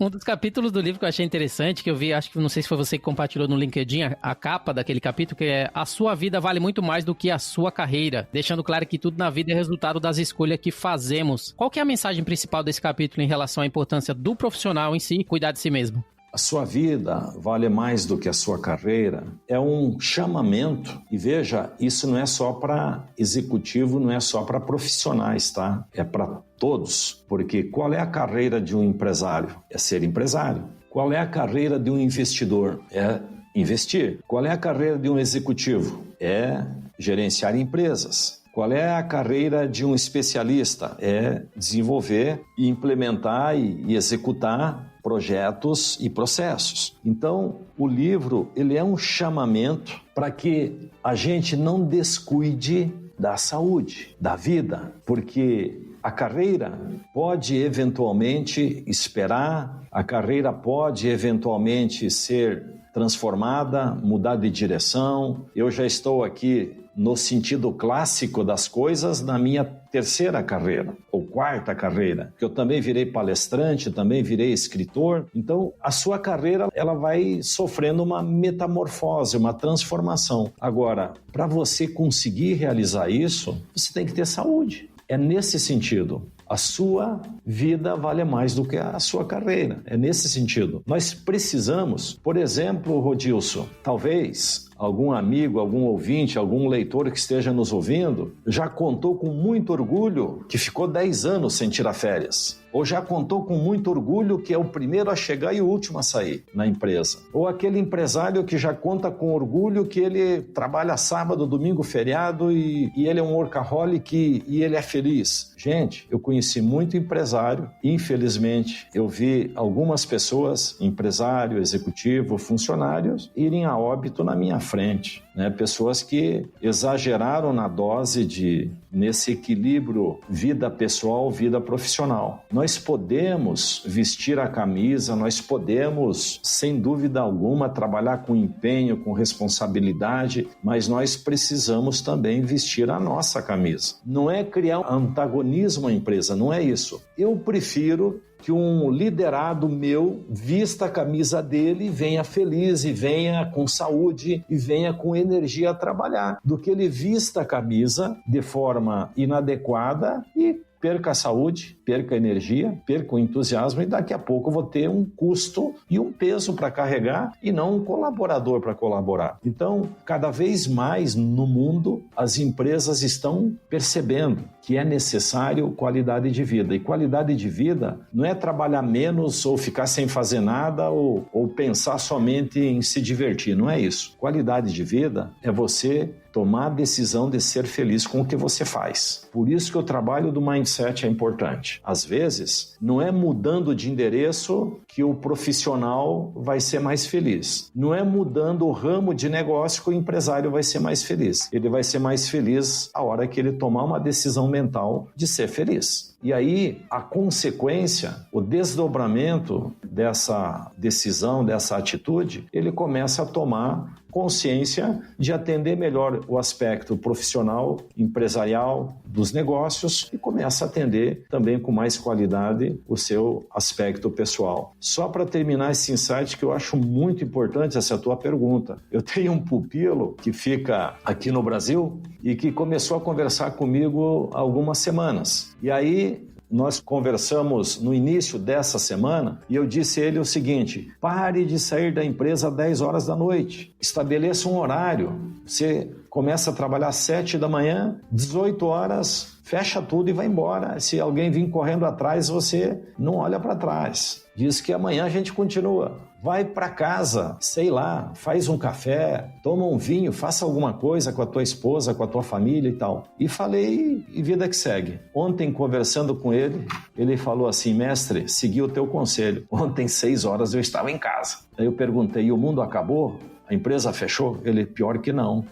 Um dos capítulos do livro que eu achei interessante, que eu vi, acho que não sei se foi você que compartilhou no LinkedIn, a capa daquele capítulo, que é: a sua vida vale muito mais do que a sua carreira, deixando claro que tudo na vida é resultado das escolhas que fazemos. Qual que é a mensagem principal desse capítulo em relação à importância do profissional em si cuidar de si mesmo? a sua vida vale mais do que a sua carreira, é um chamamento. E veja, isso não é só para executivo, não é só para profissionais, tá? É para todos. Porque qual é a carreira de um empresário? É ser empresário. Qual é a carreira de um investidor? É investir. Qual é a carreira de um executivo? É gerenciar empresas. Qual é a carreira de um especialista? É desenvolver, implementar e executar projetos e processos. Então, o livro ele é um chamamento para que a gente não descuide da saúde, da vida, porque a carreira pode eventualmente esperar, a carreira pode eventualmente ser transformada, mudar de direção. Eu já estou aqui no sentido clássico das coisas na minha terceira carreira, ou quarta carreira, que eu também virei palestrante, também virei escritor. Então, a sua carreira ela vai sofrendo uma metamorfose, uma transformação. Agora, para você conseguir realizar isso, você tem que ter saúde. É nesse sentido. A sua vida vale mais do que a sua carreira. É nesse sentido. Nós precisamos, por exemplo, Rodilson, talvez algum amigo, algum ouvinte, algum leitor que esteja nos ouvindo, já contou com muito orgulho que ficou 10 anos sem tirar férias. Ou já contou com muito orgulho que é o primeiro a chegar e o último a sair na empresa. Ou aquele empresário que já conta com orgulho que ele trabalha sábado, domingo, feriado e ele é um workaholic e ele é feliz. Gente, eu conheci muito empresário, infelizmente eu vi algumas pessoas, empresário, executivo, funcionários, irem a óbito na minha frente, né? Pessoas que exageraram na dose nesse equilíbrio vida pessoal, vida profissional. Nós podemos vestir a camisa, nós podemos, sem dúvida alguma, trabalhar com empenho, com responsabilidade, mas nós precisamos também vestir a nossa camisa. Não é criar um antagonismo à empresa, não é isso. Eu prefiro que um liderado meu vista a camisa dele e venha feliz, e venha com saúde, e venha com energia a trabalhar, do que ele vista a camisa de forma inadequada e perca a saúde, perca a energia, perca o entusiasmo e daqui a pouco eu vou ter um custo e um peso para carregar e não um colaborador para colaborar. Então, cada vez mais no mundo, as empresas estão percebendo que é necessário qualidade de vida. E qualidade de vida não é trabalhar menos ou ficar sem fazer nada ou pensar somente em se divertir, não é isso. Qualidade de vida é você tomar a decisão de ser feliz com o que você faz. Por isso que o trabalho do mindset é importante. Às vezes, não é mudando de endereço que o profissional vai ser mais feliz. Não é mudando o ramo de negócio que o empresário vai ser mais feliz. Ele vai ser mais feliz a hora que ele tomar uma decisão mental de ser feliz. E aí, a consequência, o desdobramento dessa decisão, dessa atitude, ele começa a tomar consciência de atender melhor o aspecto profissional, empresarial, dos negócios e começa a atender também com mais qualidade o seu aspecto pessoal. Só para terminar esse insight que eu acho muito importante essa tua pergunta. Eu tenho um pupilo que fica aqui no Brasil e que começou a conversar comigo há algumas semanas. E aí nós conversamos no início dessa semana e eu disse a ele o seguinte: pare de sair da empresa às 10 horas da noite, estabeleça um horário, você começa a trabalhar às 7 da manhã, 18 horas, fecha tudo e vai embora. Se alguém vir correndo atrás, você não olha para trás. Diz que amanhã a gente continua. Vai para casa, sei lá, faz um café, toma um vinho, faça alguma coisa com a tua esposa, com a tua família e tal. E falei, e vida que segue. Ontem, conversando com ele, ele falou assim: mestre, segui o teu conselho. Ontem, 6 horas, eu estava em casa. Aí eu perguntei, e o mundo acabou? A empresa fechou? Ele, pior que não.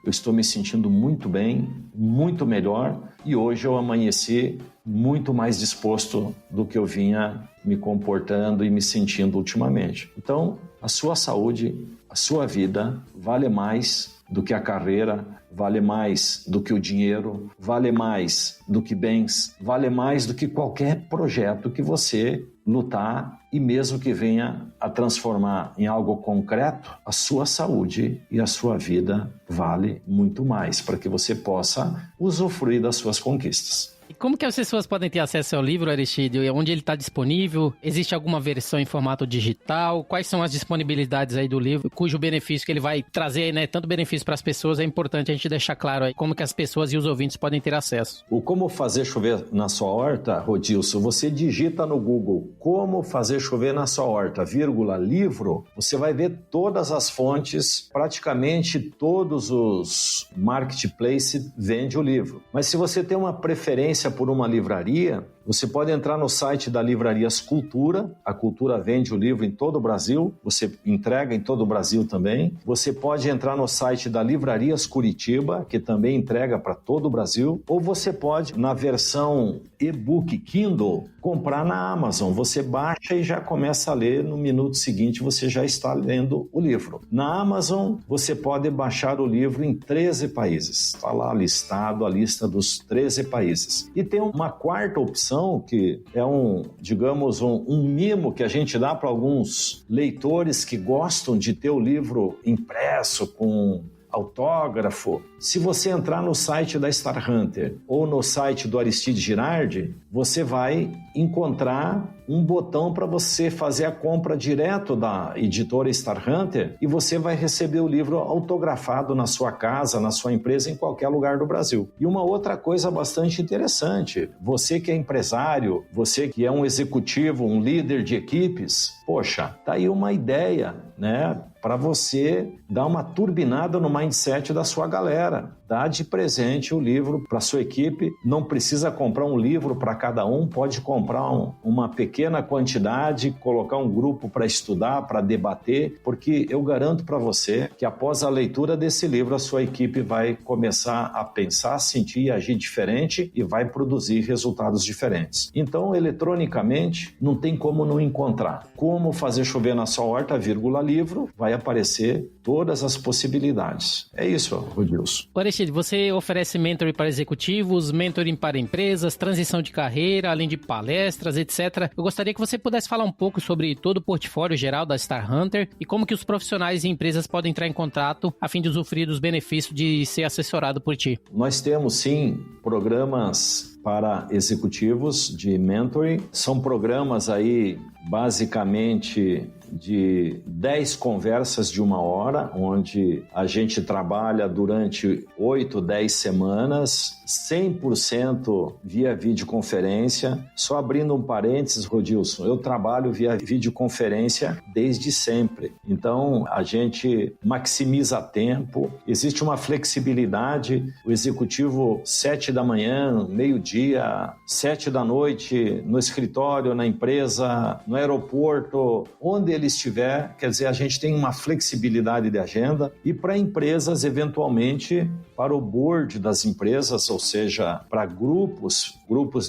Eu estou me sentindo muito bem, muito melhor, e hoje eu amanheci muito mais disposto do que eu vinha me comportando e me sentindo ultimamente. Então, a sua saúde, a sua vida vale mais do que a carreira, vale mais do que o dinheiro, vale mais do que bens, vale mais do que qualquer projeto que você lutar e mesmo que venha a transformar em algo concreto, a sua saúde e a sua vida vale muito mais para que você possa usufruir das suas conquistas. E como que as pessoas podem ter acesso ao livro, Aristide? Onde ele está disponível? Existe alguma versão em formato digital? Quais são as disponibilidades aí do livro, cujo benefício que ele vai trazer, né? Tanto benefício para as pessoas, é importante a gente deixar claro aí como que as pessoas e os ouvintes podem ter acesso. O Como Fazer Chover na Sua Horta, Rodilson, você digita no Google Como Fazer Chover na Sua Horta, livro, você vai ver todas as fontes, praticamente todos os marketplaces vendem o livro. Mas se você tem uma preferência por uma livraria, você pode entrar no site da Livrarias Cultura. A Cultura vende o livro em todo o Brasil, você entrega em todo o Brasil também. Você pode entrar no site da Livrarias Curitiba, que também entrega para todo o Brasil. Ou você pode, na versão e-book Kindle, comprar na Amazon. Você baixa e já começa a ler, no minuto seguinte você já está lendo o livro. Na Amazon, você pode baixar o livro em 13 países. Está lá listado a lista dos 13 países. E tem uma quarta opção, que é um mimo que a gente dá para alguns leitores que gostam de ter o livro impresso com autógrafo. Se você entrar no site da Star Hunter ou no site do Aristide Girardi, você vai encontrar um botão para você fazer a compra direto da editora Star Hunter e você vai receber o livro autografado na sua casa, na sua empresa, em qualquer lugar do Brasil. E uma outra coisa bastante interessante, você que é empresário, você que é um executivo, um líder de equipes, poxa, tá aí uma ideia, né, para você dar uma turbinada no mindset da sua galera. Dá de presente o livro para sua equipe, não precisa comprar um livro para cada um, pode comprar uma pequena quantidade, colocar um grupo para estudar, para debater, porque eu garanto para você que após a leitura desse livro, a sua equipe vai começar a pensar, sentir e agir diferente e vai produzir resultados diferentes. Então, eletronicamente, não tem como não encontrar. Como Fazer Chover na Sua Horta, livro, vai aparecer todas as possibilidades. É isso, Rodilson. Aristide, você oferece mentoring para executivos, mentoring para empresas, transição de carreira, além de palestras, etc. Eu gostaria que você pudesse falar um pouco sobre todo o portfólio geral da Star Hunter e como que os profissionais e empresas podem entrar em contato a fim de usufruir dos benefícios de ser assessorado por ti. Nós temos, sim, programas para executivos de mentoring. São programas aí, basicamente, de 10 conversas de 1 hora, onde a gente trabalha durante 8, 10 semanas, 100% via videoconferência. Só abrindo um parênteses, Rodilson, eu trabalho via videoconferência desde sempre. Então, a gente maximiza tempo, existe uma flexibilidade, o executivo 7 da manhã, meio-dia, 7 da noite, no escritório, na empresa, no aeroporto, onde ele estiver, quer dizer, a gente tem uma flexibilidade de agenda e para empresas, eventualmente, para o board das empresas, ou seja, para grupos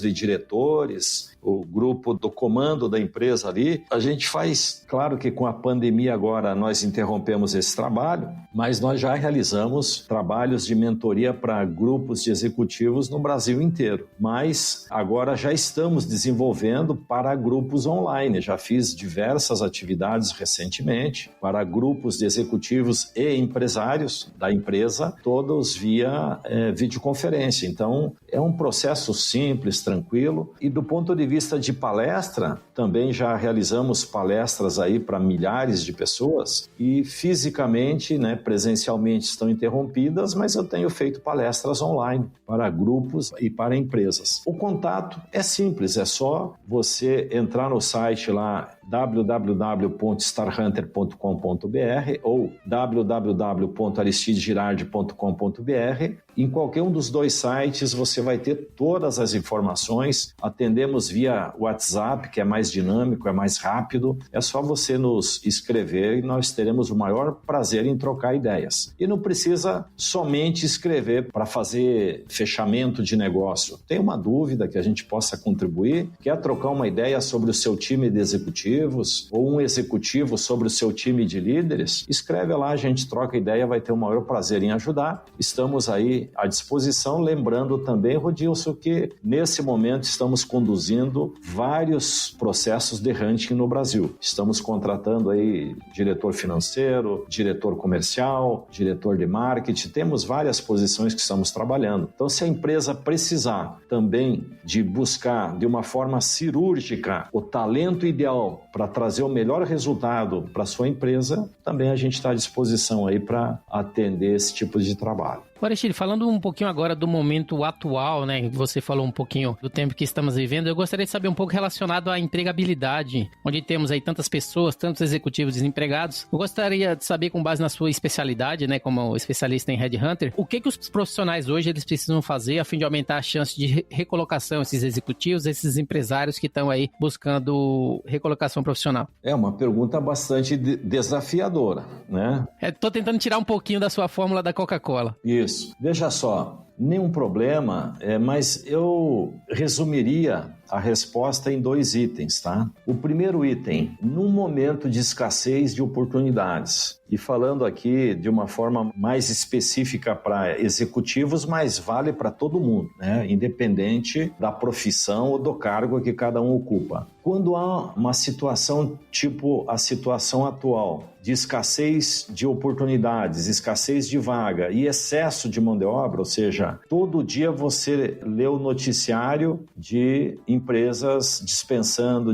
de diretores, o grupo do comando da empresa ali, a gente faz, claro que com a pandemia agora nós interrompemos esse trabalho, mas nós já realizamos trabalhos de mentoria para grupos de executivos no Brasil inteiro, mas agora já estamos desenvolvendo para grupos online, já fiz diversas atividades recentemente para grupos de executivos e empresários da empresa, todos via videoconferência, então é um processo simples, tranquilo, e do ponto de vista de palestra, também já realizamos palestras aí para milhares de pessoas e fisicamente, né, presencialmente estão interrompidas, mas eu tenho feito palestras online para grupos e para empresas. O contato é simples, é só você entrar no site lá www.starhunter.com.br ou www.aristidegirardi.com.br. Em qualquer um dos dois sites você vai ter todas as informações. Atendemos via WhatsApp, que é mais dinâmico, é mais rápido. É só você nos escrever e nós teremos o maior prazer em trocar ideias. E não precisa somente escrever para fazer fechamento de negócio. Tem uma dúvida que a gente possa contribuir? Quer trocar uma ideia sobre o seu time de executivo? executivos ou um executivo sobre o seu time de líderes, escreve lá, a gente troca ideia, vai ter o maior prazer em ajudar. Estamos aí à disposição, lembrando também, Rodilson, que nesse momento estamos conduzindo vários processos de hunting no Brasil. Estamos contratando aí diretor financeiro, diretor comercial, diretor de marketing, temos várias posições que estamos trabalhando. Então, se a empresa precisar também de buscar de uma forma cirúrgica o talento ideal para trazer o melhor resultado para a sua empresa, também a gente está à disposição aí para atender esse tipo de trabalho. Aristide, falando um pouquinho agora do momento atual, né? Você falou um pouquinho do tempo que estamos vivendo. Eu gostaria de saber um pouco relacionado à empregabilidade, onde temos aí tantas pessoas, tantos executivos desempregados. Eu gostaria de saber, com base na sua especialidade, né, como especialista em Headhunter, o que os profissionais hoje eles precisam fazer a fim de aumentar a chance de recolocação, esses executivos, esses empresários que estão aí buscando recolocação profissional? É uma pergunta bastante desafiadora, né? Tô tentando tirar um pouquinho da sua fórmula da Coca-Cola. Isso. Veja só, nenhum problema, mas eu resumiria a resposta em 2 itens, tá? O primeiro item, num momento de escassez de oportunidades, e falando aqui de uma forma mais específica para executivos, mas vale para todo mundo, né? Independente da profissão ou do cargo que cada um ocupa. Quando há uma situação tipo a situação atual, de escassez de oportunidades, escassez de vaga e excesso de mão de obra, ou seja, todo dia você lê o noticiário de empresas dispensando.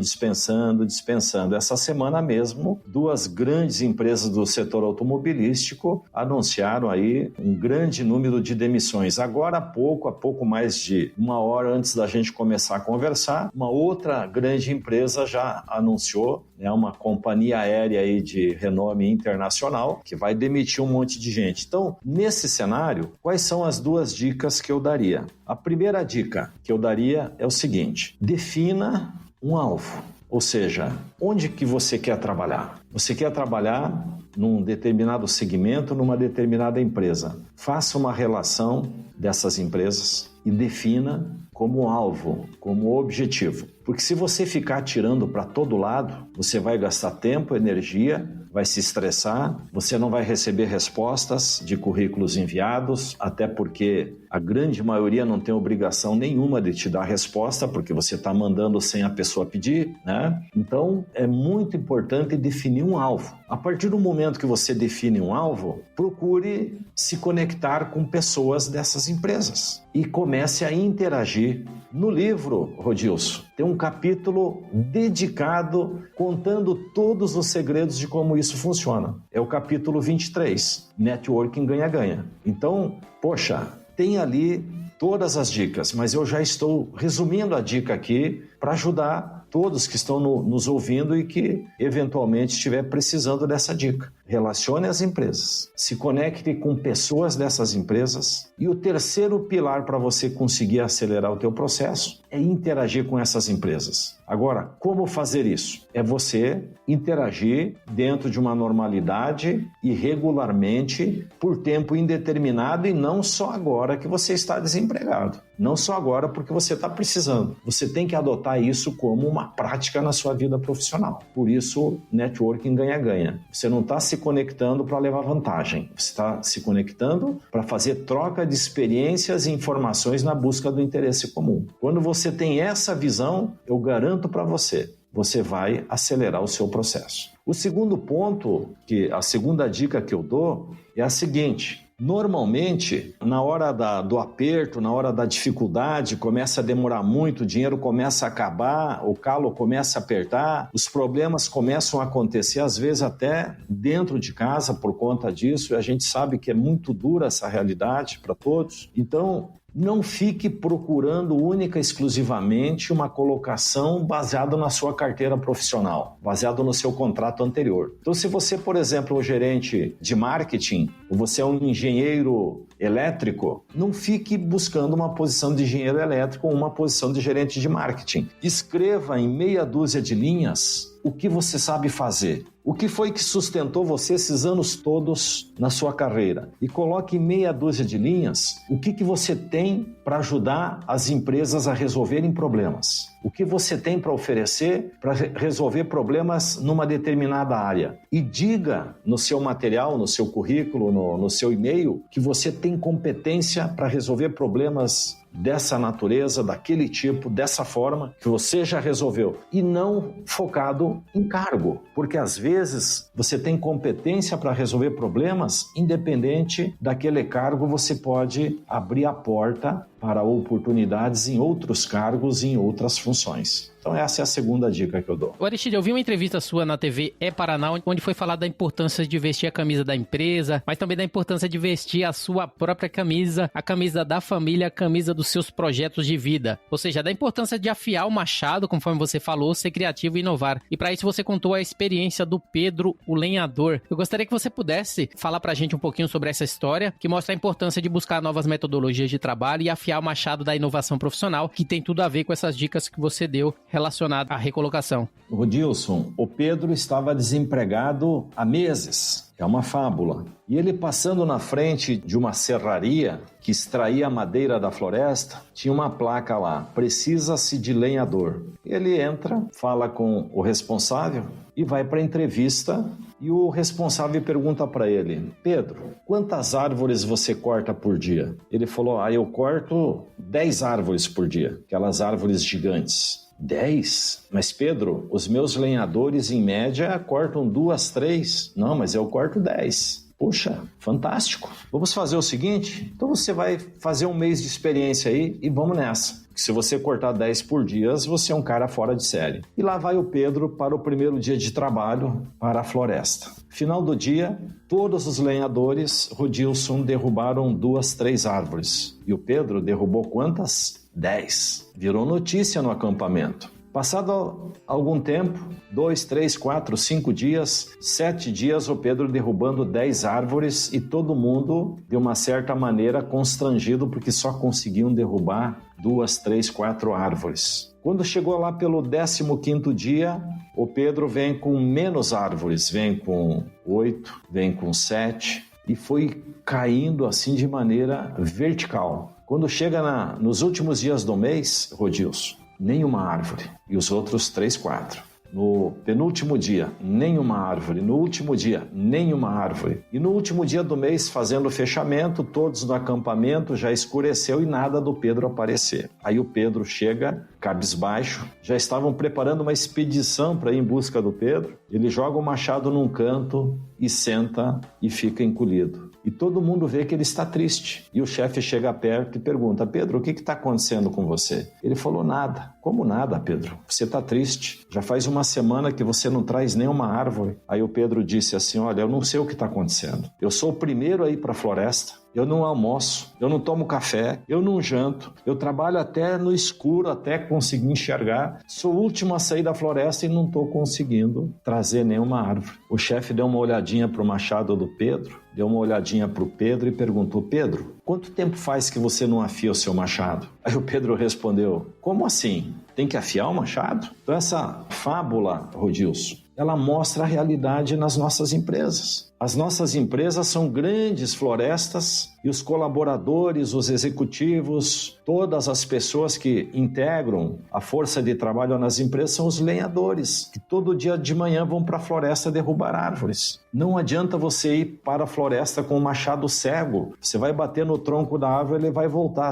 Essa semana mesmo, 2 grandes empresas do setor automobilístico anunciaram aí um grande número de demissões. Agora há pouco mais de 1 hora antes da gente começar a conversar, uma outra grande empresa já anunciou, né, uma companhia aérea aí de renome internacional, que vai demitir um monte de gente. Então, nesse cenário, quais são as 2 dicas que eu daria? A primeira dica que eu daria é o seguinte: defina um alvo, ou seja, onde que você quer trabalhar? Você quer trabalhar num determinado segmento, numa determinada empresa. Faça uma relação dessas empresas e defina como alvo, como objetivo. Porque se você ficar atirando para todo lado, você vai gastar tempo, energia, vai se estressar, você não vai receber respostas de currículos enviados, até porque a grande maioria não tem obrigação nenhuma de te dar resposta, porque você está mandando sem a pessoa pedir, né? Então, é muito importante definir um alvo. A partir do momento que você define um alvo, procure se conectar com pessoas dessas empresas e comece a interagir. No livro, Rodilson, tem um capítulo dedicado contando todos os segredos de como isso funciona. É o capítulo 23, Networking Ganha-Ganha. Então, poxa, tem ali todas as dicas, mas eu já estou resumindo a dica aqui para ajudar todos que estão nos ouvindo e que eventualmente estiver precisando dessa dica. Relacione as empresas, se conecte com pessoas dessas empresas e o terceiro pilar para você conseguir acelerar o teu processo é interagir com essas empresas. Agora, como fazer isso? É você interagir dentro de uma normalidade e regularmente por tempo indeterminado e não só agora que você está desempregado. Não só agora porque você está precisando. Você tem que adotar isso como uma prática na sua vida profissional. Por isso, networking ganha-ganha. Você não está se conectando para levar vantagem. Você está se conectando para fazer troca de experiências e informações na busca do interesse comum. Quando você tem essa visão, eu garanto para você, você vai acelerar o seu processo. O segundo ponto, a segunda dica que eu dou é a seguinte: normalmente, na hora do aperto, na hora da dificuldade, começa a demorar muito, o dinheiro começa a acabar, o calo começa a apertar, os problemas começam a acontecer, às vezes até dentro de casa por conta disso, e a gente sabe que é muito dura essa realidade para todos. Então, não fique procurando única e exclusivamente uma colocação baseada na sua carteira profissional, baseado no seu contrato anterior. Então, se você, por exemplo, é um gerente de marketing, ou você é um engenheiro elétrico, não fique buscando uma posição de engenheiro elétrico ou uma posição de gerente de marketing. Escreva em meia dúzia de linhas o que você sabe fazer. O que foi que sustentou você esses anos todos na sua carreira? E coloque em meia dúzia de linhas o que você tem para ajudar as empresas a resolverem problemas. O que você tem para oferecer para resolver problemas numa determinada área. E diga no seu material, no seu currículo, no seu e-mail, que você tem competência para resolver problemas dessa natureza, daquele tipo, dessa forma, que você já resolveu. E não focado em cargo. Porque às vezes você tem competência para resolver problemas, independente daquele cargo, você pode abrir a porta para oportunidades em outros cargos e em outras funções. Então essa é a segunda dica que eu dou. Aristide, eu vi uma entrevista sua na TV Paraná, onde foi falado da importância de vestir a camisa da empresa, mas também da importância de vestir a sua própria camisa, a camisa da família, a camisa dos seus projetos de vida. Ou seja, da importância de afiar o machado, conforme você falou, ser criativo e inovar. E para isso você contou a experiência do Pedro, o lenhador. Eu gostaria que você pudesse falar pra gente um pouquinho sobre essa história, que mostra a importância de buscar novas metodologias de trabalho e afiar o machado da inovação profissional, que tem tudo a ver com essas dicas que você deu relacionado à recolocação. Rodilson, o Pedro estava desempregado há meses. É uma fábula. E ele passando na frente de uma serraria que extraía madeira da floresta, tinha uma placa lá, precisa-se de lenhador. Ele entra, fala com o responsável e vai para a entrevista e o responsável pergunta para ele: Pedro, quantas árvores você corta por dia? Ele falou: eu corto 10 árvores por dia, aquelas árvores gigantes. 10? Mas Pedro, os meus lenhadores em média cortam 2, 3. Não, mas eu corto 10. Poxa, fantástico. Vamos fazer o seguinte? Então você vai fazer um mês de experiência aí e vamos nessa. Se você cortar 10 por dia, você é um cara fora de série. E lá vai o Pedro para o primeiro dia de trabalho para a floresta. Final do dia, todos os lenhadores, Rodilson, derrubaram 2, 3 árvores. E o Pedro derrubou quantas? 10. Virou notícia no acampamento. Passado algum tempo, 2, 3, 4, 5 dias, 7 dias, o Pedro derrubando 10 árvores e todo mundo, de uma certa maneira, constrangido porque só conseguiam derrubar 2, 3, 4 árvores. Quando chegou lá pelo 15º dia, o Pedro vem com menos árvores, vem com 8, vem com 7 e foi caindo assim de maneira vertical. Quando chega nos últimos dias do mês, Rodilson, nenhuma árvore. E os outros 3, 4. No penúltimo dia, nenhuma árvore. No último dia, nenhuma árvore. E no último dia do mês, fazendo o fechamento, todos no acampamento, já escureceu e nada do Pedro aparecer. Aí o Pedro chega, cabisbaixo, já estavam preparando uma expedição para ir em busca do Pedro. Ele joga o machado num canto e senta e fica encolhido. E todo mundo vê que ele está triste. E o chefe chega perto e pergunta: Pedro, o que está acontecendo com você? Ele falou: nada. Como nada, Pedro? Você está triste. Já faz uma semana que você não traz nenhuma árvore. Aí o Pedro disse assim: olha, eu não sei o que está acontecendo. Eu sou o primeiro a ir para a floresta. Eu não almoço, eu não tomo café, eu não janto, eu trabalho até no escuro, até conseguir enxergar. Sou o último a sair da floresta e não estou conseguindo trazer nenhuma árvore. O chefe deu uma olhadinha para o machado do Pedro, deu uma olhadinha para o Pedro e perguntou: Pedro, quanto tempo faz que você não afia o seu machado? Aí o Pedro respondeu: como assim? Tem que afiar o machado? Então essa fábula, Rodilson, ela mostra a realidade nas nossas empresas. As nossas empresas são grandes florestas e os colaboradores, os executivos, todas as pessoas que integram a força de trabalho nas empresas são os lenhadores, que todo dia de manhã vão para a floresta derrubar árvores. Não adianta você ir para a floresta com o machado cego. Você vai bater no tronco da árvore e ele vai voltar.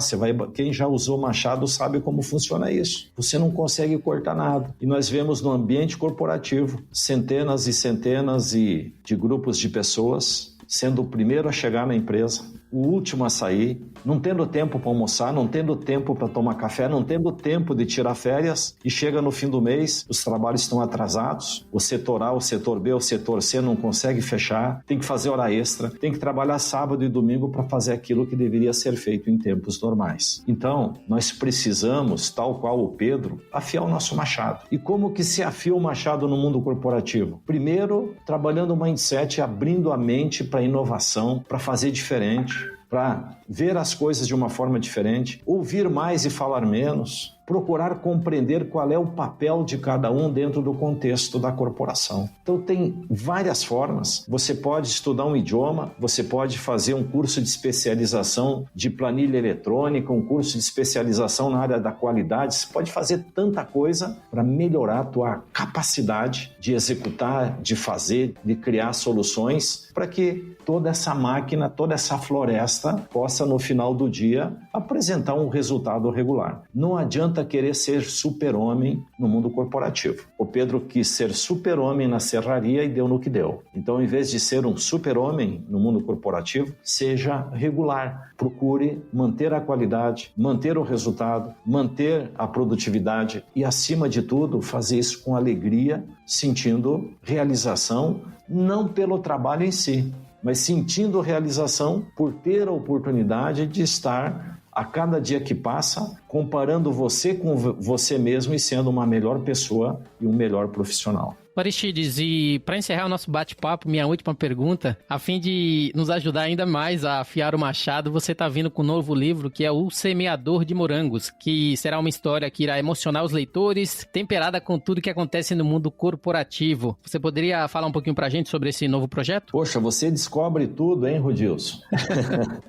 Quem já usou machado sabe como funciona isso. Você não consegue cortar nada. E nós vemos no ambiente corporativo centenas e centenas de grupos de pessoas sendo o primeiro a chegar na empresa, o último a sair, não tendo tempo para almoçar, não tendo tempo para tomar café, não tendo tempo de tirar férias, e chega no fim do mês, os trabalhos estão atrasados, o setor A, o setor B, o setor C não consegue fechar, tem que fazer hora extra, tem que trabalhar sábado e domingo para fazer aquilo que deveria ser feito em tempos normais. Então, nós precisamos, tal qual o Pedro, afiar o nosso machado. E como que se afia o machado no mundo corporativo? Primeiro, trabalhando o mindset, abrindo a mente para inovação, para fazer diferente, para ver as coisas de uma forma diferente, ouvir mais e falar menos, procurar compreender qual é o papel de cada um dentro do contexto da corporação. Então tem várias formas. Você pode estudar um idioma, você pode fazer um curso de especialização de planilha eletrônica, um curso de especialização na área da qualidade. Você pode fazer tanta coisa para melhorar a tua capacidade de executar, de fazer, de criar soluções para que toda essa máquina, toda essa floresta possa no final do dia apresentar um resultado regular. Não adianta querer ser super-homem no mundo corporativo. O Pedro quis ser super-homem na serraria e deu no que deu. Então, em vez de ser um super-homem no mundo corporativo, seja regular. Procure manter a qualidade, manter o resultado, manter a produtividade e, acima de tudo, fazer isso com alegria, sentindo realização, não pelo trabalho em si, mas sentindo realização por ter a oportunidade de estar a cada dia que passa, comparando você com você mesmo e sendo uma melhor pessoa e um melhor profissional. Aristides, e para encerrar o nosso bate-papo, minha última pergunta, a fim de nos ajudar ainda mais a afiar o machado, você está vindo com um novo livro que é O Semeador de Morangos, que será uma história que irá emocionar os leitores, temperada com tudo que acontece no mundo corporativo. Você poderia falar um pouquinho para a gente sobre esse novo projeto? Poxa, você descobre tudo, hein, Rodilson?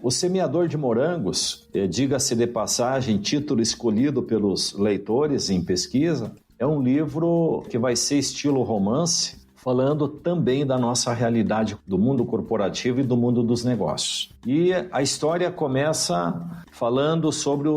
O Semeador de Morangos, diga-se de passagem, título escolhido pelos leitores em pesquisa, é um livro que vai ser estilo romance, falando também da nossa realidade do mundo corporativo e do mundo dos negócios. E a história começa falando sobre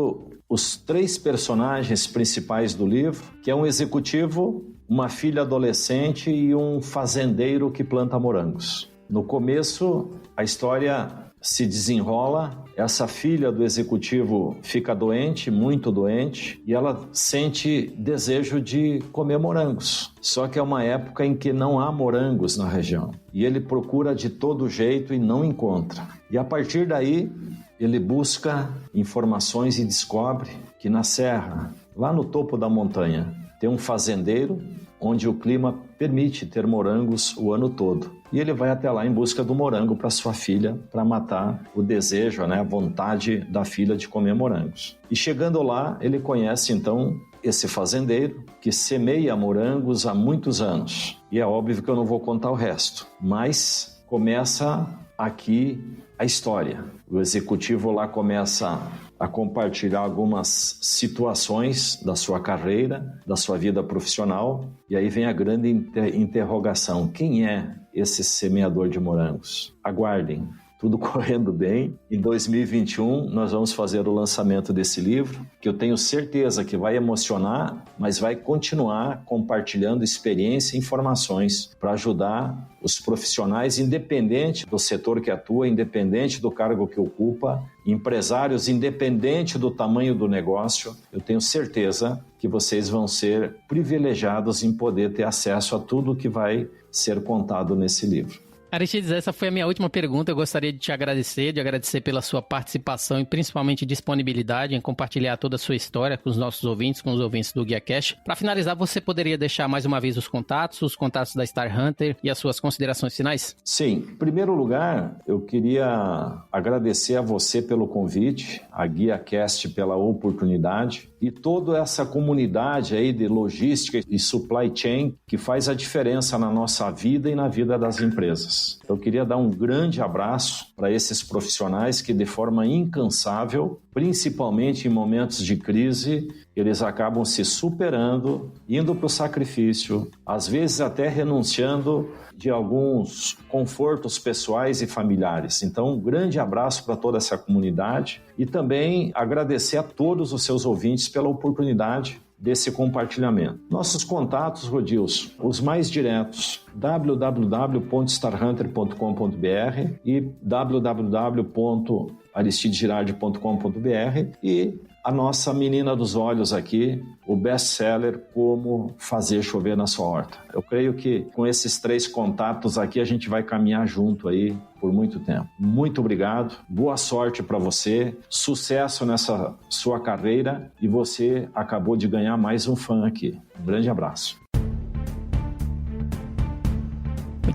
os 3 personagens principais do livro, que é um executivo, uma filha adolescente e um fazendeiro que planta morangos. No começo, a história se desenrola, essa filha do executivo fica doente, muito doente, e ela sente desejo de comer morangos. Só que é uma época em que não há morangos na região. E ele procura de todo jeito e não encontra. E a partir daí, ele busca informações e descobre que na serra, lá no topo da montanha, tem um fazendeiro onde o clima permite ter morangos o ano todo. E ele vai até lá em busca do morango para sua filha, para matar o desejo, a vontade da filha de comer morangos. E chegando lá, ele conhece então esse fazendeiro que semeia morangos há muitos anos. E é óbvio que eu não vou contar o resto, mas começa aqui a história. O executivo lá começa a compartilhar algumas situações da sua carreira, da sua vida profissional, e aí vem a grande interrogação: quem é esse semeador de morangos? Aguardem, tudo correndo bem. Em 2021 nós vamos fazer o lançamento desse livro, que eu tenho certeza que vai emocionar, mas vai continuar compartilhando experiência e informações para ajudar os profissionais, independente do setor que atua, independente do cargo que ocupa, empresários, independente do tamanho do negócio. Eu tenho certeza que vocês vão ser privilegiados em poder ter acesso a tudo que vai ser contado nesse livro. Aristides, essa foi a minha última pergunta. Eu gostaria de te agradecer pela sua participação e principalmente disponibilidade em compartilhar toda a sua história com os nossos ouvintes, com os ouvintes do GuiaCast. Para finalizar, você poderia deixar mais uma vez os contatos da Star Hunter e as suas considerações finais? Sim. Em primeiro lugar, eu queria agradecer a você pelo convite, a GuiaCast pela oportunidade e toda essa comunidade aí de logística e supply chain que faz a diferença na nossa vida e na vida das empresas. Eu queria dar um grande abraço para esses profissionais que, de forma incansável, principalmente em momentos de crise, eles acabam se superando, indo para o sacrifício, às vezes até renunciando de alguns confortos pessoais e familiares. Então, um grande abraço para toda essa comunidade e também agradecer a todos os seus ouvintes pela oportunidade desse compartilhamento. Nossos contatos, Rodilson, os mais diretos, www.starhunter.com.br e www.aristidegirardi.com.br e a nossa menina dos olhos aqui, o best-seller Como Fazer Chover na Sua Horta. Eu creio que com esses 3 contatos aqui a gente vai caminhar junto aí por muito tempo. Muito obrigado, boa sorte para você, sucesso nessa sua carreira e você acabou de ganhar mais um fã aqui. Um grande abraço.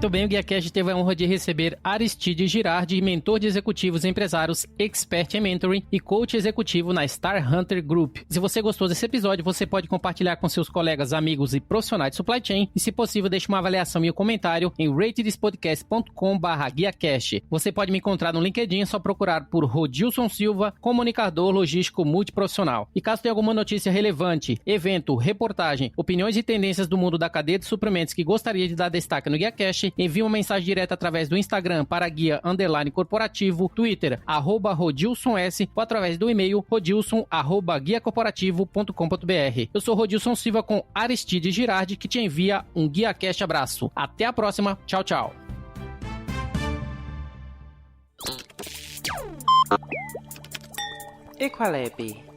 Muito bem, o GuiaCast teve a honra de receber Aristide Girardi, mentor de executivos e empresários, expert em mentoring e coach executivo na Star Hunter Group. Se você gostou desse episódio, você pode compartilhar com seus colegas, amigos e profissionais de supply chain e, se possível, deixe uma avaliação e um comentário em ratedspodcast.com/GuiaCast. Você pode me encontrar no LinkedIn, é só procurar por Rodilson Silva, comunicador logístico multiprofissional. E caso tenha alguma notícia relevante, evento, reportagem, opiniões e tendências do mundo da cadeia de suprimentos que gostaria de dar destaque no GuiaCast, envie uma mensagem direta através do Instagram para guia_corporativo, Twitter, @RodilsonS ou através do e-mail rodilson@guiacorporativo.com.br. Eu sou Rodilson Silva com Aristide Girardi, que te envia um GuiaCast abraço. Até a próxima. Tchau, tchau. Equalab.